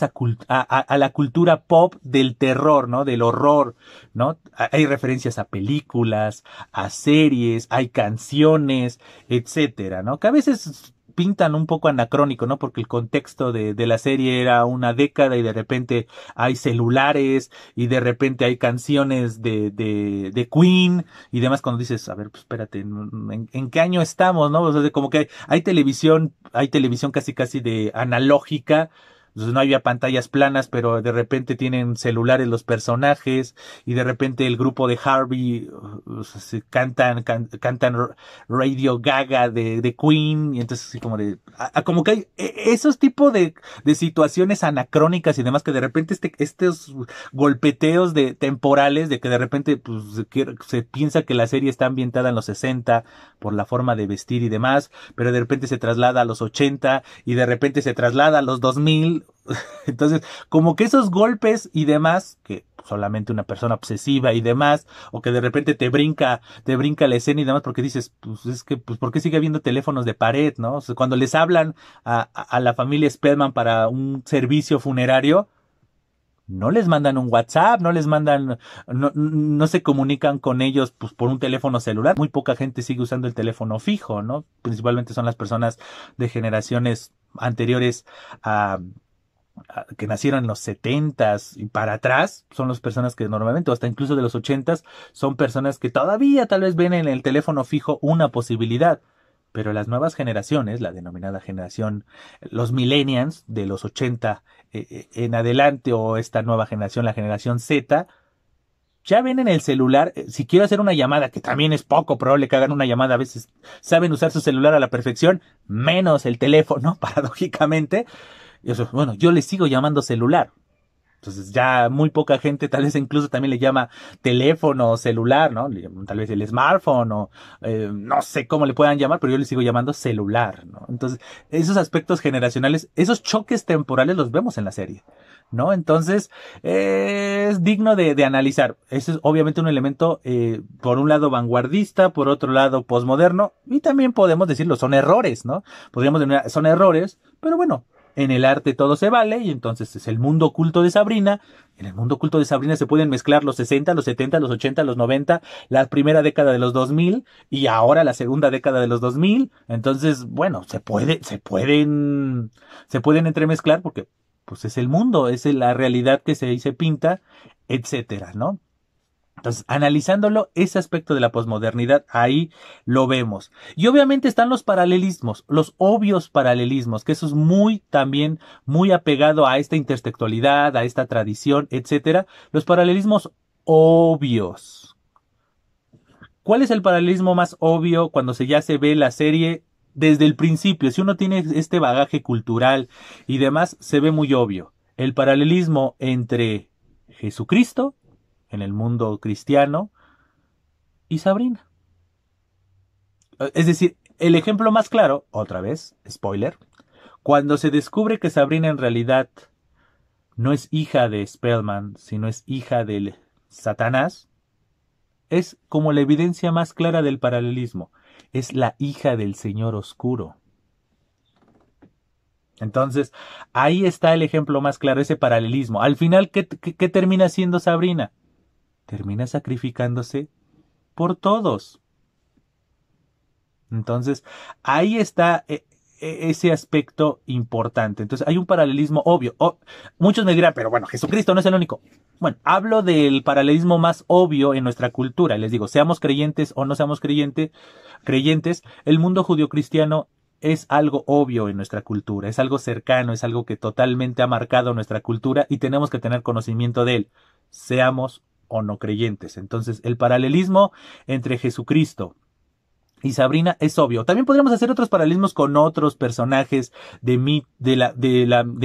a la cultura pop del terror, ¿no? Del horror, ¿no? Hay referencias a películas, a series, hay canciones, etcétera, ¿no? Que a veces pintan un poco anacrónico, ¿no? Porque el contexto de la serie era una década y de repente hay celulares y de repente hay canciones de Queen y demás, cuando dices, a ver, pues espérate, ¿en qué año estamos, no? O sea, como que hay televisión casi casi de analógica. Entonces no había pantallas planas, pero de repente tienen celulares los personajes y de repente el grupo de Harvey cantan Radio Gaga de Queen y entonces así como de como que hay esos tipos de situaciones anacrónicas y demás que de repente estos golpeteos de temporales de que de repente pues se piensa que la serie está ambientada en los 60 por la forma de vestir y demás, pero de repente se traslada a los 80 y de repente se traslada a los 2000. Entonces, como que esos golpes y demás, que solamente una persona obsesiva y demás, o que de repente te brinca la escena y demás, porque dices, pues es que, pues, ¿por qué sigue habiendo teléfonos de pared, no? O sea, cuando les hablan a la familia Spellman para un servicio funerario, no les mandan un WhatsApp, no se comunican con ellos pues por un teléfono celular. Muy poca gente sigue usando el teléfono fijo, ¿no? Principalmente son las personas de generaciones anteriores a que nacieron en los 70s y para atrás, son las personas que normalmente, o hasta incluso de los 80s, son personas que todavía tal vez ven en el teléfono fijo una posibilidad. Pero las nuevas generaciones, la denominada generación, los millennials de los 80 en adelante, o esta nueva generación, la generación Z, ya ven en el celular, si quiero hacer una llamada, que también es poco probable que hagan una llamada, a veces saben usar su celular a la perfección, menos el teléfono, paradójicamente. Y eso, bueno, yo le sigo llamando celular. Entonces ya muy poca gente tal vez incluso también le llama teléfono o celular, ¿no? Tal vez el smartphone o no sé cómo le puedan llamar, pero yo le sigo llamando celular, ¿no? Entonces esos aspectos generacionales, esos choques temporales los vemos en la serie, ¿no? Entonces es digno de analizar. Ese es obviamente un elemento por un lado vanguardista, por otro lado posmoderno, y también podemos decirlo, son errores, ¿no? Podríamos decir, son errores, pero bueno, en el arte todo se vale, y entonces es el mundo oculto de Sabrina. En el mundo oculto de Sabrina se pueden mezclar los 60, los 70, los 80, los 90, la primera década de los 2000 y ahora la segunda década de los 2000. Entonces, bueno, se pueden entremezclar porque pues es el mundo, es la realidad que se pinta, etcétera, ¿no? Entonces, analizándolo, ese aspecto de la posmodernidad, ahí lo vemos. Y obviamente están los paralelismos, los obvios paralelismos, que eso es también muy apegado a esta intertextualidad, a esta tradición, etcétera. Los paralelismos obvios. ¿Cuál es el paralelismo más obvio cuando ya se ve la serie desde el principio? Si uno tiene este bagaje cultural y demás, se ve muy obvio. El paralelismo entre Jesucristo en el mundo cristiano y Sabrina. Es decir, el ejemplo más claro, otra vez, spoiler, cuando se descubre que Sabrina en realidad no es hija de Spellman, sino es hija de Satanás, es como la evidencia más clara del paralelismo. Es la hija del Señor Oscuro. Entonces, ahí está el ejemplo más claro, ese paralelismo. Al final, ¿qué termina siendo Sabrina? Termina sacrificándose por todos. Entonces, ahí está ese aspecto importante. Entonces, hay un paralelismo obvio. Muchos me dirán, pero bueno, Jesucristo no es el único. Bueno, hablo del paralelismo más obvio en nuestra cultura. Les digo, seamos creyentes o no seamos creyentes, el mundo judio-cristiano es algo obvio en nuestra cultura, es algo cercano, es algo que totalmente ha marcado nuestra cultura y tenemos que tener conocimiento de él, seamos o no creyentes. Entonces, el paralelismo entre Jesucristo y Sabrina es obvio. También podríamos hacer otros paralelismos con otros personajes de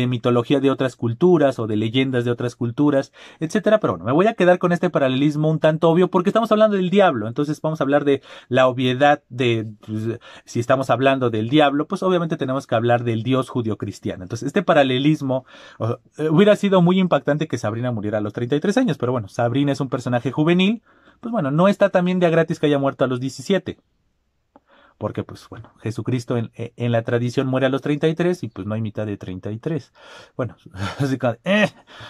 mitología de otras culturas o de leyendas de otras culturas, etcétera. Pero bueno, me voy a quedar con este paralelismo un tanto obvio porque estamos hablando del diablo. Entonces vamos a hablar de la obviedad pues, si estamos hablando del diablo, pues obviamente tenemos que hablar del Dios judio-cristiano. Entonces este paralelismo hubiera sido muy impactante que Sabrina muriera a los 33 años, pero bueno, Sabrina es un personaje juvenil, pues bueno, no está también de a gratis que haya muerto a los 17. Porque, pues, bueno, Jesucristo en la tradición muere a los 33 y pues no hay mitad de 33. Bueno, así como,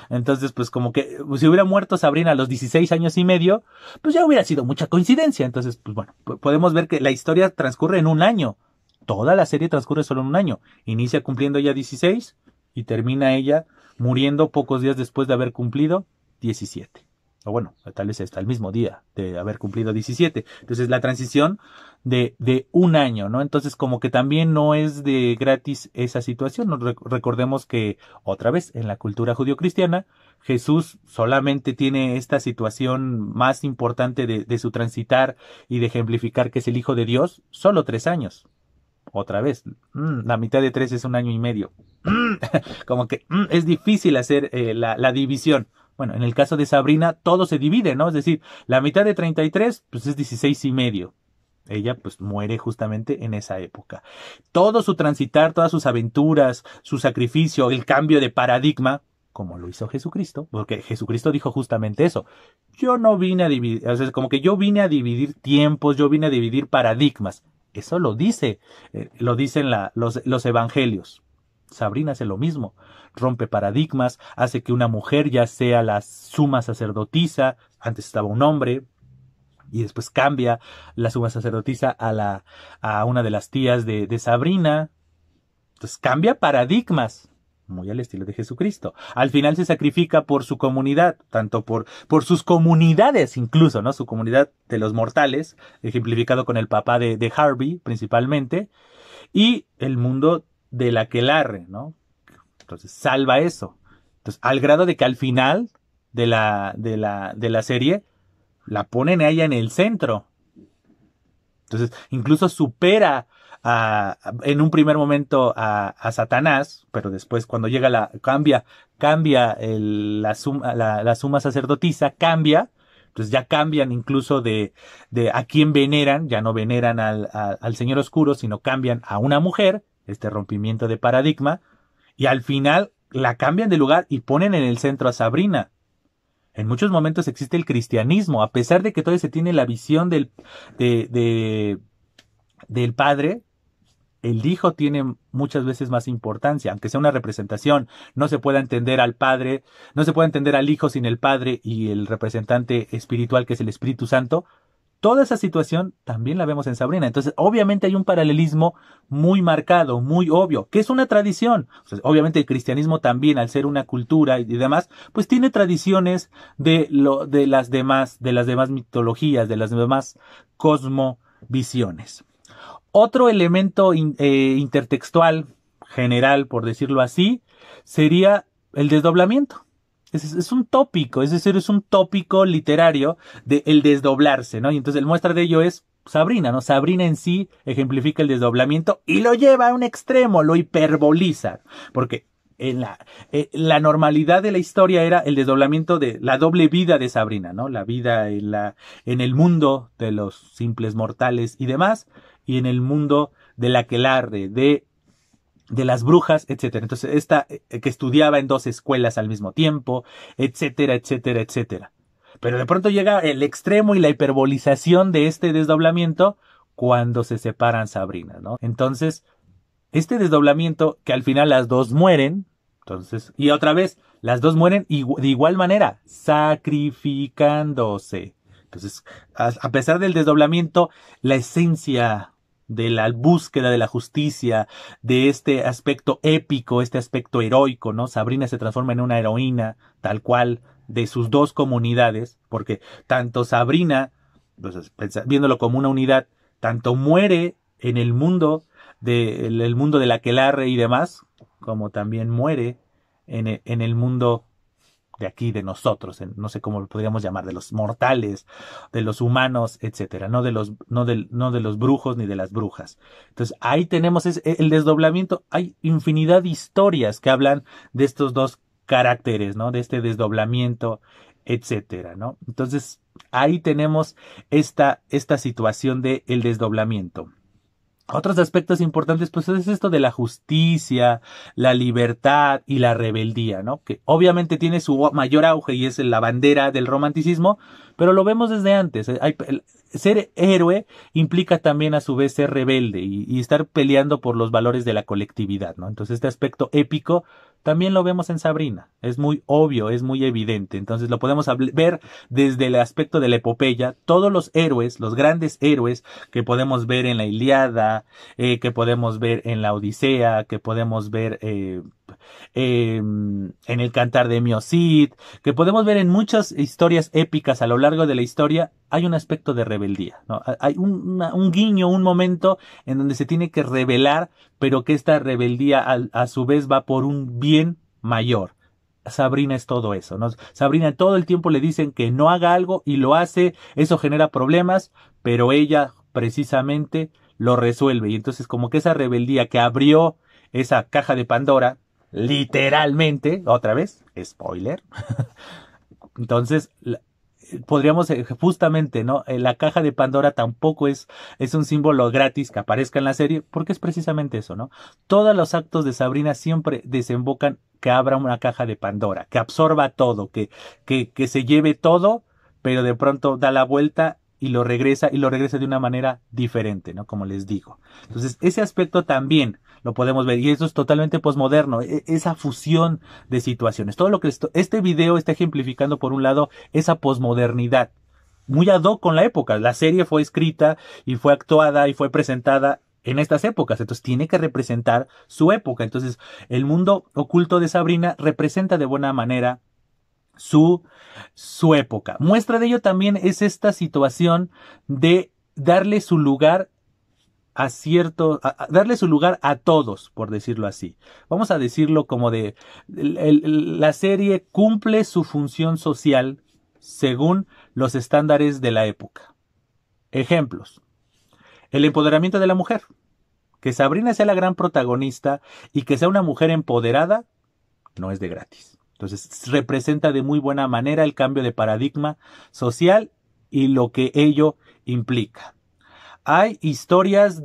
entonces, pues como que si hubiera muerto Sabrina a los 16 años y medio, pues ya hubiera sido mucha coincidencia. Entonces, pues bueno, podemos ver que la historia transcurre en un año. toda la serie transcurre solo en un año. Inicia cumpliendo ella 16 y termina ella muriendo pocos días después de haber cumplido 17. O bueno, tal vez hasta el mismo día de haber cumplido 17. Entonces la transición de un año, ¿no? Entonces como que también no es de gratis esa situación. Recordemos que otra vez en la cultura judio-cristiana Jesús solamente tiene esta situación más importante de su transitar y de ejemplificar que es el Hijo de Dios, solo 3 años. Otra vez, la mitad de 3 es un año y medio. Como que es difícil hacer la división. Bueno, en el caso de Sabrina, todo se divide, ¿no? Es decir, la mitad de 33, pues es 16 y medio. Ella, pues, muere justamente en esa época. Todo su transitar, todas sus aventuras, su sacrificio, el cambio de paradigma, como lo hizo Jesucristo, porque Jesucristo dijo justamente eso. Yo no vine a dividir, o sea, como que yo vine a dividir tiempos, yo vine a dividir paradigmas. Eso lo dicen los evangelios. Sabrina hace lo mismo, rompe paradigmas, hace que una mujer ya sea la suma sacerdotisa, antes estaba un hombre, y después cambia la suma sacerdotisa a una de las tías de Sabrina. Entonces cambia paradigmas, muy al estilo de Jesucristo. Al final se sacrifica por su comunidad, tanto por sus comunidades incluso, ¿no? Su comunidad de los mortales, ejemplificado con el papá de Harvey, principalmente, y el mundo del aquelarre, ¿no? Entonces salva eso. Entonces, al grado de que al final de la serie la ponen a ella en el centro. Entonces, incluso supera en un primer momento a Satanás, pero después cuando llega cambia la suma sacerdotisa, cambia. Entonces ya cambian incluso de a quién veneran, ya no veneran al Señor Oscuro, sino cambian a una mujer, este rompimiento de paradigma, y al final la cambian de lugar y ponen en el centro a Sabrina. En muchos momentos existe el cristianismo, a pesar de que todavía se tiene la visión del padre, el hijo tiene muchas veces más importancia, aunque sea una representación, no se pueda entender al padre, no se puede entender al hijo sin el padre y el representante espiritual que es el Espíritu Santo. Toda esa situación también la vemos en Sabrina. Entonces, obviamente hay un paralelismo muy marcado, muy obvio, que es una tradición. O sea, obviamente el cristianismo también, al ser una cultura y demás, pues tiene tradiciones de las demás mitologías, de las demás cosmovisiones. Otro elemento intertextual general, por decirlo así, sería el desdoblamiento. Es un tópico, es decir, es un tópico literario de el desdoblarse, ¿no? Y entonces el muestra de ello es Sabrina, ¿no? Sabrina en sí ejemplifica el desdoblamiento y lo lleva a un extremo, lo hiperboliza, porque en la normalidad de la historia era el desdoblamiento de la doble vida de Sabrina, ¿no? La vida en el mundo de los simples mortales y demás, y en el mundo del aquelarre, de las brujas, etcétera. Entonces, esta que estudiaba en 2 escuelas al mismo tiempo, etcétera, etcétera, etcétera. Pero de pronto llega el extremo y la hiperbolización de este desdoblamiento cuando se separan Sabrina, ¿no? Entonces, este desdoblamiento que al final las dos mueren, entonces, y otra vez, las dos mueren de igual manera, sacrificándose. Entonces, a pesar del desdoblamiento, la esencia de la búsqueda de la justicia, de este aspecto épico, este aspecto heroico, ¿no? Sabrina se transforma en una heroína, tal cual, de sus dos comunidades, porque tanto Sabrina, pues, viéndolo como una unidad, tanto muere en el mundo del aquelarre y demás, como también muere en el mundo de aquí, de nosotros, no sé cómo lo podríamos llamar, de los mortales, de los humanos, etcétera, no de los brujos ni de las brujas. Entonces, ahí tenemos el desdoblamiento. Hay infinidad de historias que hablan de estos dos caracteres, ¿no? De este desdoblamiento, etcétera, ¿no? Entonces, ahí tenemos esta situación de el desdoblamiento. Otros aspectos importantes, pues es esto de la justicia, la libertad y la rebeldía, ¿no? Que obviamente tiene su mayor auge y es la bandera del romanticismo, Pero lo vemos desde antes. Ser héroe implica también a su vez ser rebelde y estar peleando por los valores de la colectividad, ¿no? Entonces este aspecto épico también lo vemos en Sabrina. Es muy obvio, es muy evidente. Entonces lo podemos ver desde el aspecto de la epopeya. Todos los héroes, los grandes héroes que podemos ver en la Ilíada, que podemos ver en la Odisea, que podemos ver en el Cantar de Miocid, que podemos ver en muchas historias épicas a lo largo de la historia, hay un aspecto de rebeldía, ¿no? Hay un guiño, un momento en donde se tiene que rebelar, pero que esta rebeldía a su vez va por un bien mayor. Sabrina es todo eso, ¿no? Sabrina todo el tiempo le dicen que no haga algo y lo hace, eso genera problemas, pero ella precisamente lo resuelve. Y entonces como que esa rebeldía que abrió esa caja de Pandora, literalmente, otra vez, spoiler. Entonces, podríamos justamente, ¿no? La caja de Pandora tampoco es un símbolo gratis que aparezca en la serie, porque es precisamente eso, ¿no? Todos los actos de Sabrina siempre desembocan que abra una caja de Pandora, que absorba todo, que se lleve todo, pero de pronto da la vuelta y lo regresa de una manera diferente, ¿no? Como les digo. Entonces, ese aspecto también lo podemos ver y eso es totalmente posmoderno, esa fusión de situaciones. Todo lo que este video está ejemplificando por un lado esa posmodernidad, muy ad hoc con la época. La serie fue escrita y fue actuada y fue presentada en estas épocas, entonces tiene que representar su época. Entonces, el mundo oculto de Sabrina representa de buena manera su época. Muestra de ello también es esta situación de darle su lugar a darle su lugar a todos, por decirlo así. Vamos a decirlo como la serie cumple su función social según los estándares de la época. Ejemplos. El empoderamiento de la mujer. Que Sabrina sea la gran protagonista y que sea una mujer empoderada no es de gratis. Entonces representa de muy buena manera el cambio de paradigma social y lo que ello implica. Hay historias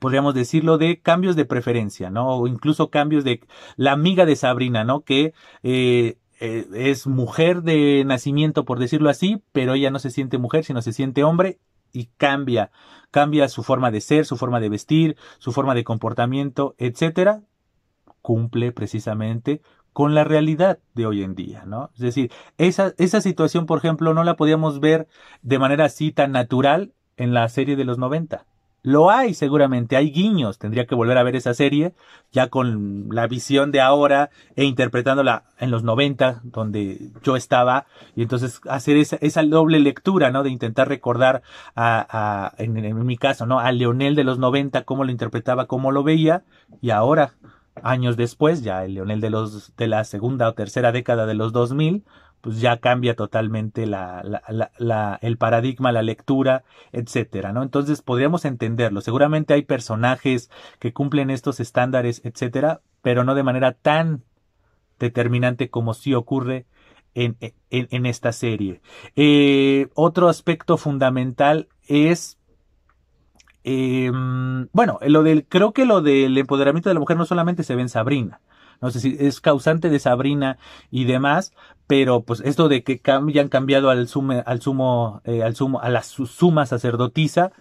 podríamos decirlo, de cambios de preferencia, ¿no? O incluso cambios de la amiga de Sabrina, ¿no? Que es mujer de nacimiento, por decirlo así, pero ella no se siente mujer, sino se siente hombre y cambia su forma de ser, su forma de vestir, su forma de comportamiento, etcétera. Cumple precisamente con la realidad de hoy en día, ¿no? Es decir, esa situación, por ejemplo, no la podíamos ver de manera así tan natural en la serie de los 90. Lo hay seguramente, hay guiños, tendría que volver a ver esa serie ya con la visión de ahora e interpretándola en los 90 donde yo estaba y entonces hacer esa doble lectura, ¿no? De intentar recordar en mi caso, ¿no? A Leonel de los 90, cómo lo interpretaba, cómo lo veía y ahora años después, ya el Leonel de la segunda o tercera década de los 2000, pues ya cambia totalmente el paradigma, la lectura, etcétera, ¿no? Entonces podríamos entenderlo. Seguramente hay personajes que cumplen estos estándares, etcétera, pero no de manera tan determinante como sí ocurre en esta serie. Otro aspecto fundamental es bueno, creo que lo del empoderamiento de la mujer no solamente se ve en Sabrina. No sé si es causante de Sabrina y demás, pero pues esto de que han cambiado a la suma sacerdotisa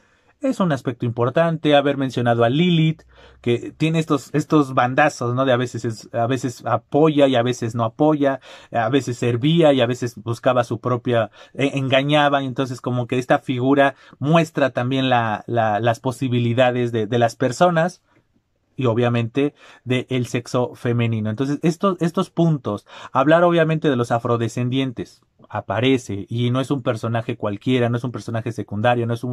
es un aspecto importante. Haber mencionado a Lilith, que tiene estos bandazos, ¿no? De a veces apoya y a veces no apoya, a veces servía y a veces buscaba su propia, engañaba, y entonces como que esta figura muestra también las posibilidades de las personas y obviamente del sexo femenino. Entonces, estos puntos, hablar obviamente de los afrodescendientes, aparece, y no es un personaje cualquiera, no es un personaje secundario, no es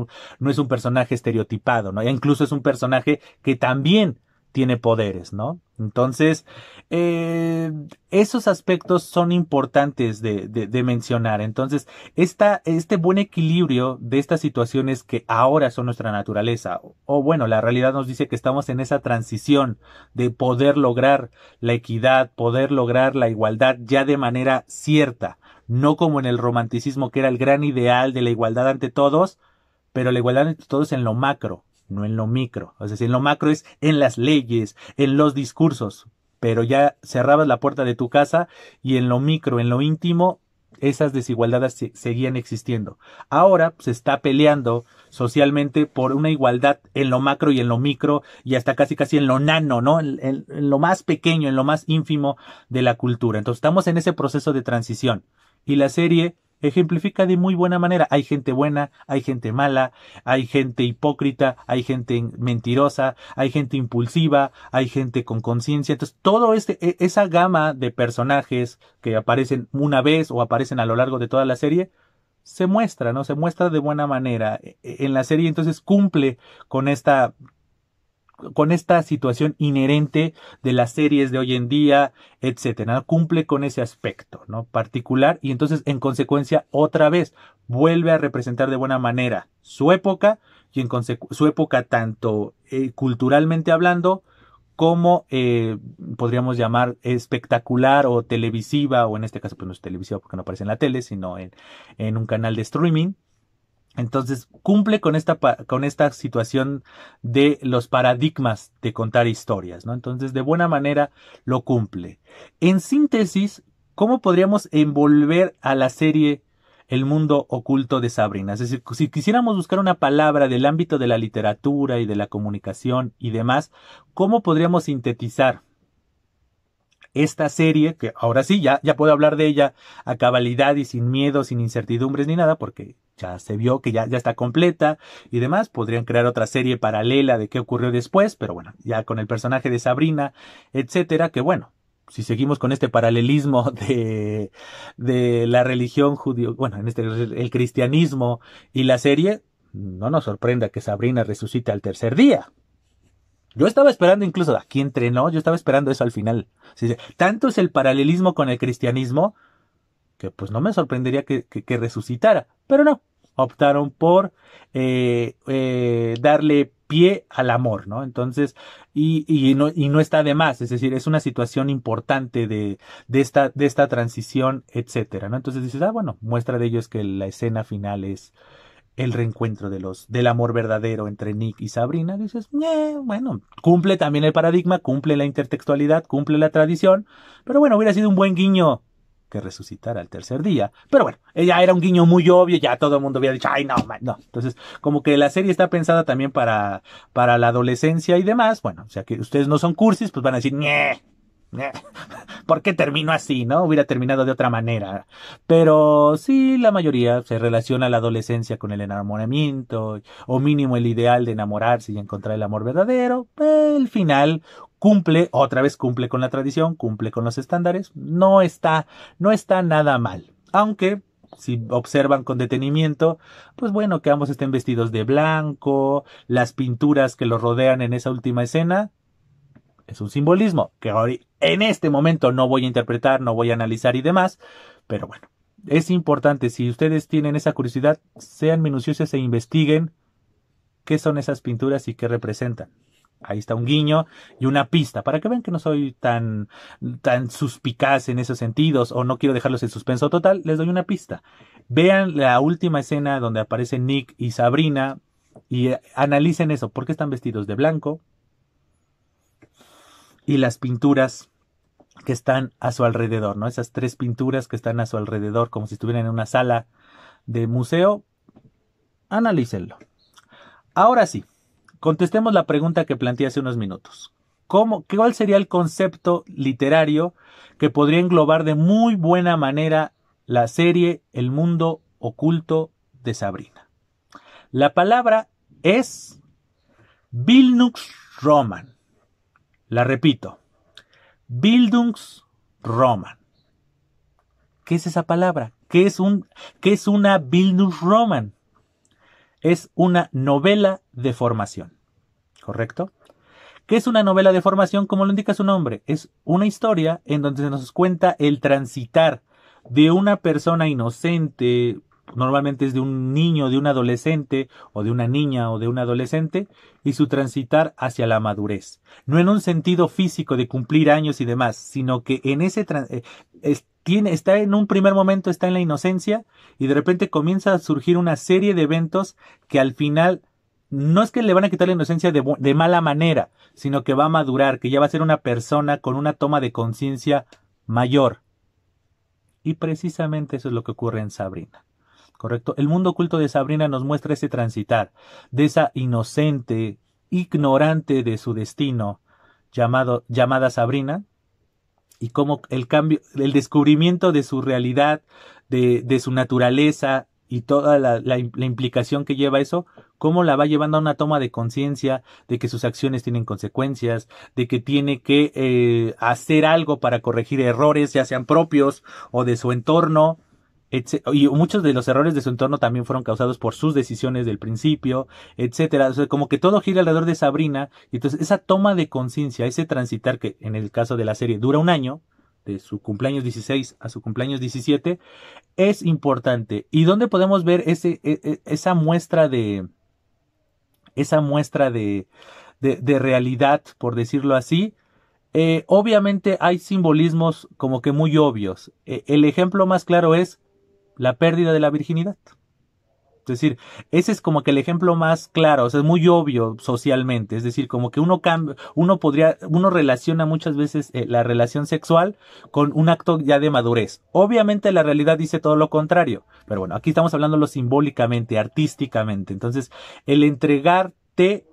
un personaje estereotipado, ¿no? Incluso es un personaje que también tiene poderes, ¿no? Entonces, esos aspectos son importantes de mencionar. Entonces, este buen equilibrio de estas situaciones que ahora son nuestra naturaleza, o bueno, la realidad nos dice que estamos en esa transición de poder lograr la equidad, poder lograr la igualdad ya de manera cierta, no como en el romanticismo que era el gran ideal de la igualdad ante todos, pero la igualdad ante todos en lo macro, no en lo micro. Es decir, en lo macro es en las leyes, en los discursos, pero ya cerrabas la puerta de tu casa y en lo micro, en lo íntimo, esas desigualdades seguían existiendo. Ahora se está peleando socialmente por una igualdad en lo macro y en lo micro y hasta casi en lo nano, ¿no? En lo más pequeño, en lo más ínfimo de la cultura. Entonces estamos en ese proceso de transición y la serie ejemplifica de muy buena manera. Hay gente buena, hay gente mala, hay gente hipócrita, hay gente mentirosa, hay gente impulsiva, hay gente con conciencia. Entonces, todo esa gama de personajes que aparecen una vez o aparecen a lo largo de toda la serie, se muestra, ¿no? Se muestra de buena manera en la serie. Entonces cumple con esta situación inherente de las series de hoy en día, etcétera, ¿no? Cumple con ese aspecto, ¿no? Particular, y entonces en consecuencia otra vez vuelve a representar de buena manera su época y su época tanto culturalmente hablando como podríamos llamar espectacular o televisiva, o en este caso pues no es televisiva porque no aparece en la tele, sino en un canal de streaming. Entonces cumple con esta situación de los paradigmas de contar historias, ¿no? Entonces de buena manera lo cumple. En síntesis, ¿cómo podríamos envolver a la serie El mundo oculto de Sabrina? Es decir, si quisiéramos buscar una palabra del ámbito de la literatura y de la comunicación y demás, ¿cómo podríamos sintetizar esta serie, que ahora sí, ya puedo hablar de ella a cabalidad y sin miedo, sin incertidumbres ni nada, porque ya se vio que ya está completa y demás? Podrían crear otra serie paralela de qué ocurrió después, pero bueno, ya con el personaje de Sabrina, etcétera, que bueno, si seguimos con este paralelismo de la religión judío, bueno, el cristianismo y la serie, no nos sorprenda que Sabrina resucite al tercer día. Yo estaba esperando, incluso aquí entrenó, yo estaba esperando eso al final. Sí, tanto es el paralelismo con el cristianismo que pues no me sorprendería que resucitara. Pero no, optaron por darle pie al amor, ¿no? Entonces, y no está de más, es decir, es una situación importante de esta transición, etcétera, ¿no? Entonces dices, bueno, muestra de ello es que la escena final es el reencuentro del amor verdadero entre Nick y Sabrina. Dices, bueno, cumple también el paradigma, cumple la intertextualidad, cumple la tradición, pero bueno, hubiera sido un buen guiño que resucitara al tercer día. Pero bueno, ella era un guiño muy obvio, ya todo el mundo hubiera dicho, ay, no, no. Entonces, como que la serie está pensada también para la adolescencia y demás. Bueno, o sea que ustedes no son cursis, pues van a decir, ¿por qué terminó así, no? Hubiera terminado de otra manera. Pero sí, la mayoría se relaciona la adolescencia con el enamoramiento, o mínimo el ideal de enamorarse y encontrar el amor verdadero. El final otra vez cumple con la tradición, cumple con los estándares. No está nada mal. Aunque, si observan con detenimiento, pues bueno, que ambos estén vestidos de blanco, las pinturas que los rodean en esa última escena, es un simbolismo que en este momento no voy a interpretar, no voy a analizar y demás, pero bueno, es importante, si ustedes tienen esa curiosidad, sean minuciosos e investiguen qué son esas pinturas y qué representan. Ahí está un guiño y una pista, para que vean que no soy tan suspicaz en esos sentidos, o no quiero dejarlos en suspenso total. Les doy una pista. Vean la última escena donde aparecen Nick y Sabrina y analicen eso. ¿Por qué están vestidos de blanco? Y las pinturas que están a su alrededor, ¿no? Esas tres pinturas que están a su alrededor, como si estuvieran en una sala de museo. Analícenlo. Ahora sí, contestemos la pregunta que planteé hace unos minutos. ¿Cuál sería el concepto literario que podría englobar de muy buena manera la serie El mundo oculto de Sabrina? La palabra es Bildungsroman. La repito. Bildungsroman. ¿Qué es esa palabra? ¿Qué es una Bildungsroman? Es una novela de formación. ¿Correcto? ¿Qué es una novela de formación? Como lo indica su nombre. Es una historia en donde se nos cuenta el transitar de una persona inocente, normalmente es de un niño, de un adolescente, o de una niña o de un adolescente, y su transitar hacia la madurez. No en un sentido físico de cumplir años y demás, sino que en ese está en un primer momento, está en la inocencia, y de repente comienza a surgir una serie de eventos que al final no es que le van a quitar la inocencia de mala manera, sino que va a madurar, que ya va a ser una persona con una toma de conciencia mayor. Y precisamente eso es lo que ocurre en Sabrina. ¿Correcto? El mundo oculto de Sabrina nos muestra ese transitar de esa inocente, ignorante de su destino, llamada Sabrina, y cómo el cambio, el descubrimiento de su realidad, de su naturaleza y toda la implicación que lleva eso, cómo la va llevando a una toma de conciencia de que sus acciones tienen consecuencias, de que tiene que hacer algo para corregir errores, ya sean propios o de su entorno. Y muchos de los errores de su entorno también fueron causados por sus decisiones del principio, etcétera. O sea, como que todo gira alrededor de Sabrina. Y entonces esa toma de conciencia, ese transitar que en el caso de la serie dura un año, de su cumpleaños 16 a su cumpleaños 17, es importante. ¿Y dónde podemos ver esa muestra de realidad, por decirlo así? Obviamente hay simbolismos como que muy obvios. El ejemplo más claro es la pérdida de la virginidad. Es decir, ese es como que el ejemplo más claro, o sea, es muy obvio socialmente. Es decir, como que uno relaciona muchas veces la relación sexual con un acto ya de madurez. Obviamente la realidad dice todo lo contrario, pero bueno, aquí estamos hablándolo simbólicamente, artísticamente. Entonces, el entregarte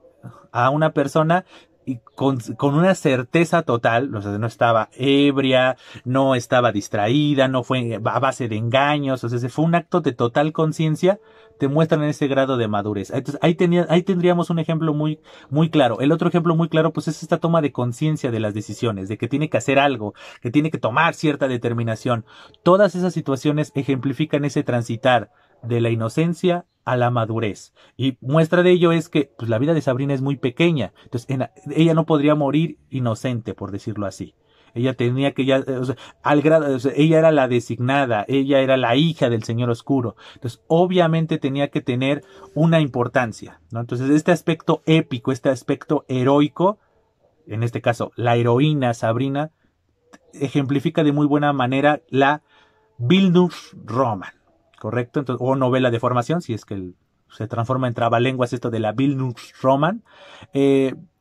a una persona y con una certeza total, o sea, no estaba ebria, no estaba distraída, no fue a base de engaños, o sea, fue un acto de total conciencia, te muestran ese grado de madurez. Entonces, ahí tendríamos un ejemplo muy, muy claro. El otro ejemplo muy claro, pues es esta toma de conciencia de las decisiones, de que tiene que hacer algo, que tiene que tomar cierta determinación. Todas esas situaciones ejemplifican ese transitar de la inocencia a la madurez. Y muestra de ello es que pues, la vida de Sabrina es muy pequeña. Entonces, ella no podría morir inocente, por decirlo así. Ella tenía que ya, o sea, al grado, o sea, ella era la designada, ella era la hija del Señor Oscuro. Entonces, obviamente tenía que tener una importancia, ¿no? Entonces, este aspecto épico, este aspecto heroico, en este caso, la heroína Sabrina, ejemplifica de muy buena manera la Bildungsroman, ¿correcto? Entonces, o novela de formación, si es que se transforma en trabalenguas esto de la Bildungsroman.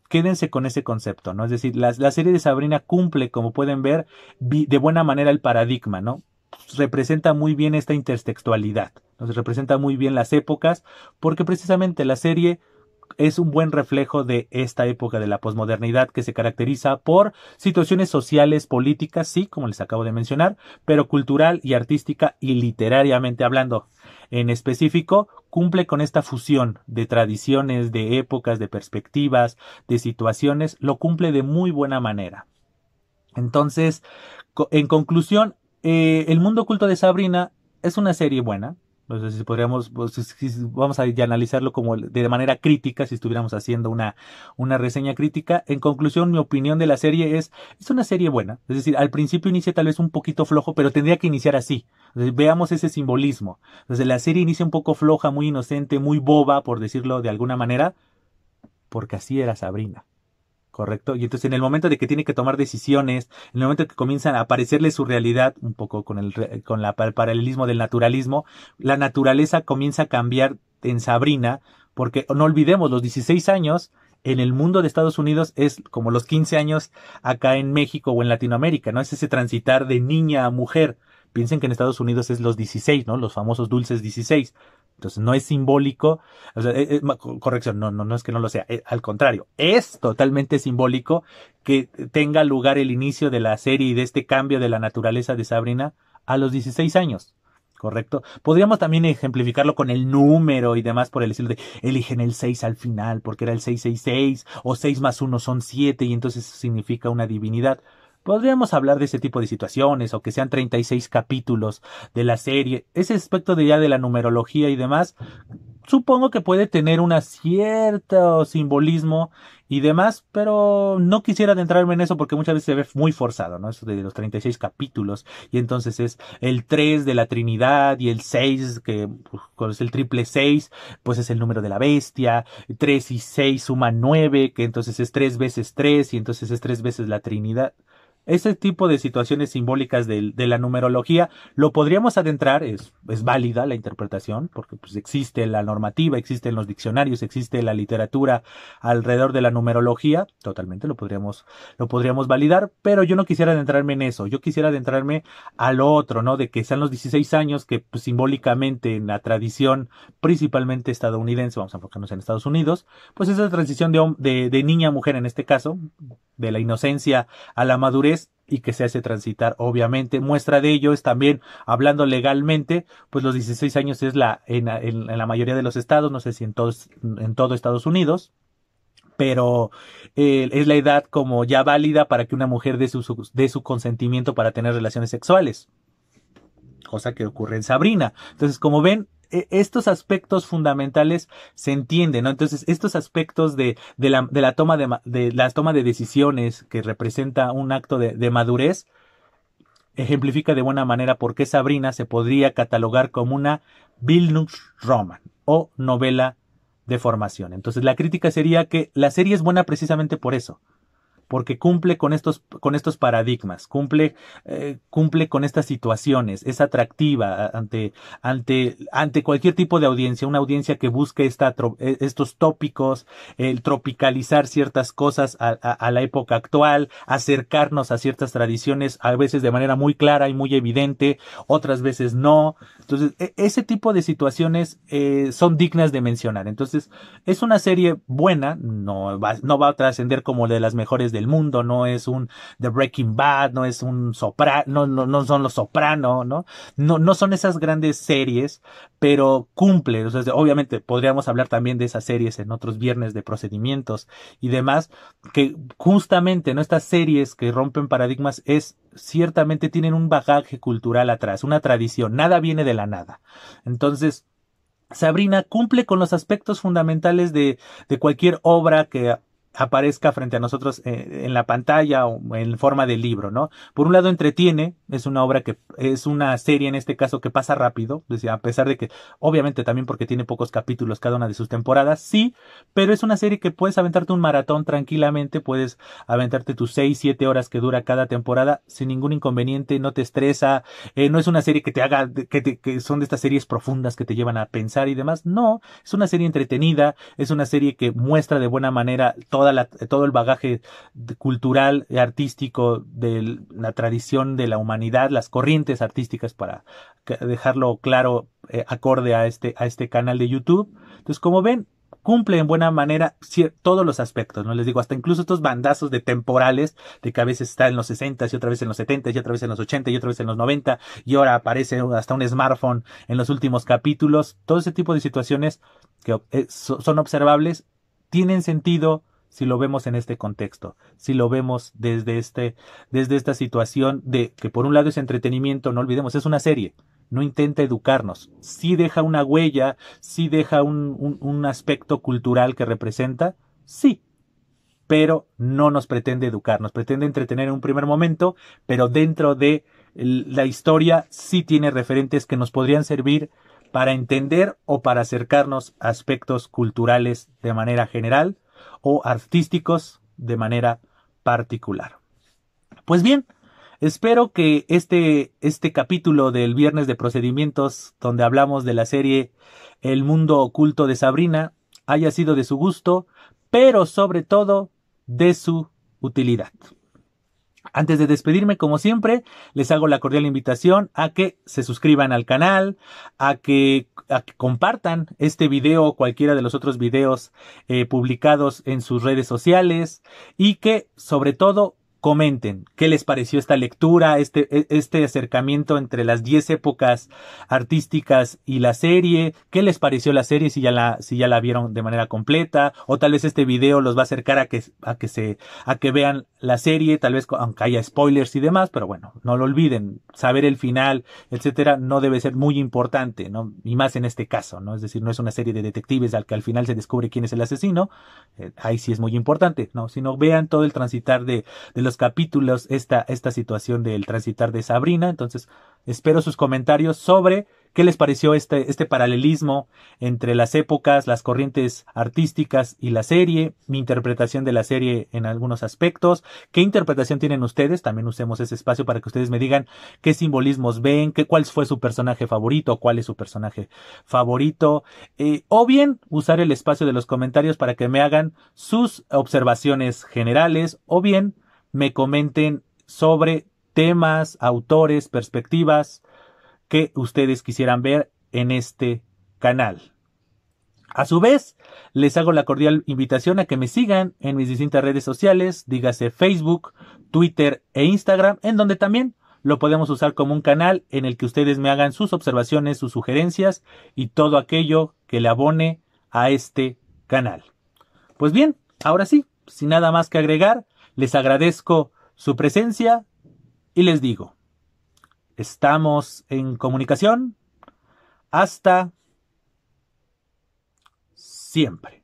Quédense con ese concepto, ¿no? Es decir, la serie de Sabrina cumple, como pueden ver, de buena manera el paradigma, ¿no? Representa muy bien esta intertextualidad, ¿no? Representa muy bien las épocas, porque precisamente la serie es un buen reflejo de esta época de la posmodernidad que se caracteriza por situaciones sociales, políticas, sí, como les acabo de mencionar, pero cultural y artística y literariamente hablando. En específico, cumple con esta fusión de tradiciones, de épocas, de perspectivas, de situaciones, lo cumple de muy buena manera. Entonces, en conclusión, El mundo oculto de Sabrina es una serie buena. No sé si podríamos, pues, si vamos a analizarlo como de manera crítica, si estuviéramos haciendo una reseña crítica. En conclusión, mi opinión de la serie es una serie buena. Es decir, al principio inicia tal vez un poquito flojo, pero tendría que iniciar así. Entonces, veamos ese simbolismo. Entonces, la serie inicia un poco floja, muy inocente, muy boba, por decirlo de alguna manera, porque así era Sabrina. ¿Correcto? Y entonces en el momento de que tiene que tomar decisiones, en el momento de que comienzan a aparecerle su realidad, un poco con el paralelismo del naturalismo, la naturaleza comienza a cambiar en Sabrina, porque no olvidemos, los 16 años en el mundo de Estados Unidos es como los 15 años acá en México o en Latinoamérica, ¿no? Es ese transitar de niña a mujer. Piensen que en Estados Unidos es los 16, ¿no? Los famosos dulces 16. Entonces no es simbólico, o sea, corrección, no es que no lo sea, al contrario, es totalmente simbólico que tenga lugar el inicio de la serie y de este cambio de la naturaleza de Sabrina a los 16 años. ¿Correcto? Podríamos también ejemplificarlo con el número y demás por el estilo de eligen el 6 al final porque era el 666 o 6 más 1 son 7 y entonces eso significa una divinidad. Podríamos hablar de ese tipo de situaciones o que sean 36 capítulos de la serie. Ese aspecto de ya de la numerología y demás, supongo que puede tener un cierto simbolismo y demás, pero no quisiera adentrarme en eso porque muchas veces se ve muy forzado, ¿no? Eso de los 36 capítulos y entonces es el 3 de la Trinidad y el 6, que pues, es el triple 6, pues es el número de la bestia, 3 y 6 suman 9, que entonces es 3 veces 3 y entonces es 3 veces la Trinidad. ese tipo de situaciones simbólicas de la numerología lo podríamos adentrar, es válida la interpretación, porque pues existe la normativa, existen los diccionarios, existe la literatura alrededor de la numerología, totalmente lo podríamos validar, pero yo no quisiera adentrarme en eso, yo quisiera adentrarme a lo otro, ¿no? De que sean los 16 años que pues, simbólicamente en la tradición principalmente estadounidense, vamos a enfocarnos en Estados Unidos, pues esa transición de niña a mujer en este caso, de la inocencia a la madurez y que se hace transitar, obviamente. Muestra de ello es también, hablando legalmente, pues los 16 años es en la mayoría de los estados, no sé si en todo Estados Unidos, pero es la edad como ya válida para que una mujer dé su consentimiento para tener relaciones sexuales, cosa que ocurre en Sabrina. Entonces, como ven, estos aspectos fundamentales se entienden, ¿no? Entonces, estos aspectos de la toma de decisiones que representa un acto de madurez, ejemplifica de buena manera por qué Sabrina se podría catalogar como una Bildungsroman o novela de formación. Entonces, la crítica sería que la serie es buena precisamente por eso, porque cumple con estos paradigmas, cumple con estas situaciones, es atractiva ante cualquier tipo de audiencia, una audiencia que busque estos tópicos, el tropicalizar ciertas cosas a la época actual, acercarnos a ciertas tradiciones, a veces de manera muy clara y muy evidente, otras veces no. Entonces, ese tipo de situaciones son dignas de mencionar. Entonces, es una serie buena, no va a trascender como de las mejores del mundo, no es un The Breaking Bad, no es un Soprano, no son los Soprano, no son esas grandes series, pero cumple. O sea, obviamente podríamos hablar también de esas series en otros viernes de procedimientos y demás, que justamente, ¿no? Estas series que rompen paradigmas ciertamente tienen un bagaje cultural atrás, una tradición, nada viene de la nada. Entonces, Sabrina cumple con los aspectos fundamentales de cualquier obra que aparezca frente a nosotros en la pantalla o en forma de libro, ¿no? Por un lado entretiene, es una serie en este caso que pasa rápido, decía, a pesar de que, obviamente también porque tiene pocos capítulos cada una de sus temporadas, sí, pero es una serie que puedes aventarte un maratón tranquilamente, puedes aventarte tus 6-7 horas que dura cada temporada sin ningún inconveniente, no te estresa, no es una serie que te haga, que son de estas series profundas que te llevan a pensar y demás, no, es una serie entretenida, es una serie que muestra de buena manera todo el bagaje cultural y artístico de la tradición de la humanidad, las corrientes artísticas para dejarlo claro, acorde a este canal de YouTube. Entonces, como ven, cumple en buena manera todos los aspectos, ¿no? Les digo, hasta incluso estos bandazos de temporales, de que a veces está en los 60 y otra vez en los 70 y otra vez en los 80 y otra vez en los 90 y ahora aparece hasta un smartphone en los últimos capítulos. Todo ese tipo de situaciones que son observables, tienen sentido si lo vemos en este contexto, si lo vemos desde esta situación de que por un lado es entretenimiento, no olvidemos, es una serie, no intenta educarnos, sí deja una huella, sí deja un aspecto cultural que representa, sí, pero no nos pretende educar, nos pretende entretener en un primer momento, pero dentro de la historia sí tiene referentes que nos podrían servir para entender o para acercarnos a aspectos culturales de manera general o artísticos de manera particular. Pues bien, espero que este capítulo del viernes de procedimientos, donde hablamos de la serie El mundo oculto de Sabrina, haya sido de su gusto, pero sobre todo de su utilidad. Antes de despedirme, como siempre, les hago la cordial invitación a que se suscriban al canal, a que compartan este video o cualquiera de los otros videos publicados en sus redes sociales y que, sobre todo, comenten qué les pareció esta lectura, este acercamiento entre las 10 épocas artísticas y la serie, qué les pareció la serie, si ya la vieron de manera completa, o tal vez este video los va a acercar a que vean la serie, tal vez aunque haya spoilers y demás, pero bueno, no lo olviden, saber el final, etcétera, no debe ser muy importante, ¿no? Y más en este caso, ¿no? Es decir, no es una serie de detectives al que al final se descubre quién es el asesino, ahí sí es muy importante, ¿no? Sino vean todo el transitar de los los capítulos esta situación del transitar de Sabrina. Entonces, espero sus comentarios sobre qué les pareció este paralelismo entre las épocas, las corrientes artísticas y la serie, mi interpretación de la serie en algunos aspectos, qué interpretación tienen ustedes. También usemos ese espacio para que ustedes me digan qué simbolismos ven, cuál fue su personaje favorito, cuál es su personaje favorito, o bien usar el espacio de los comentarios para que me hagan sus observaciones generales, o bien me comenten sobre temas, autores, perspectivas que ustedes quisieran ver en este canal. A su vez, les hago la cordial invitación a que me sigan en mis distintas redes sociales, dígase Facebook, Twitter e Instagram, en donde también lo podemos usar como un canal en el que ustedes me hagan sus observaciones, sus sugerencias y todo aquello que le abone a este canal. Pues bien, ahora sí, sin nada más que agregar, les agradezco su presencia y les digo, estamos en comunicación. Hasta siempre.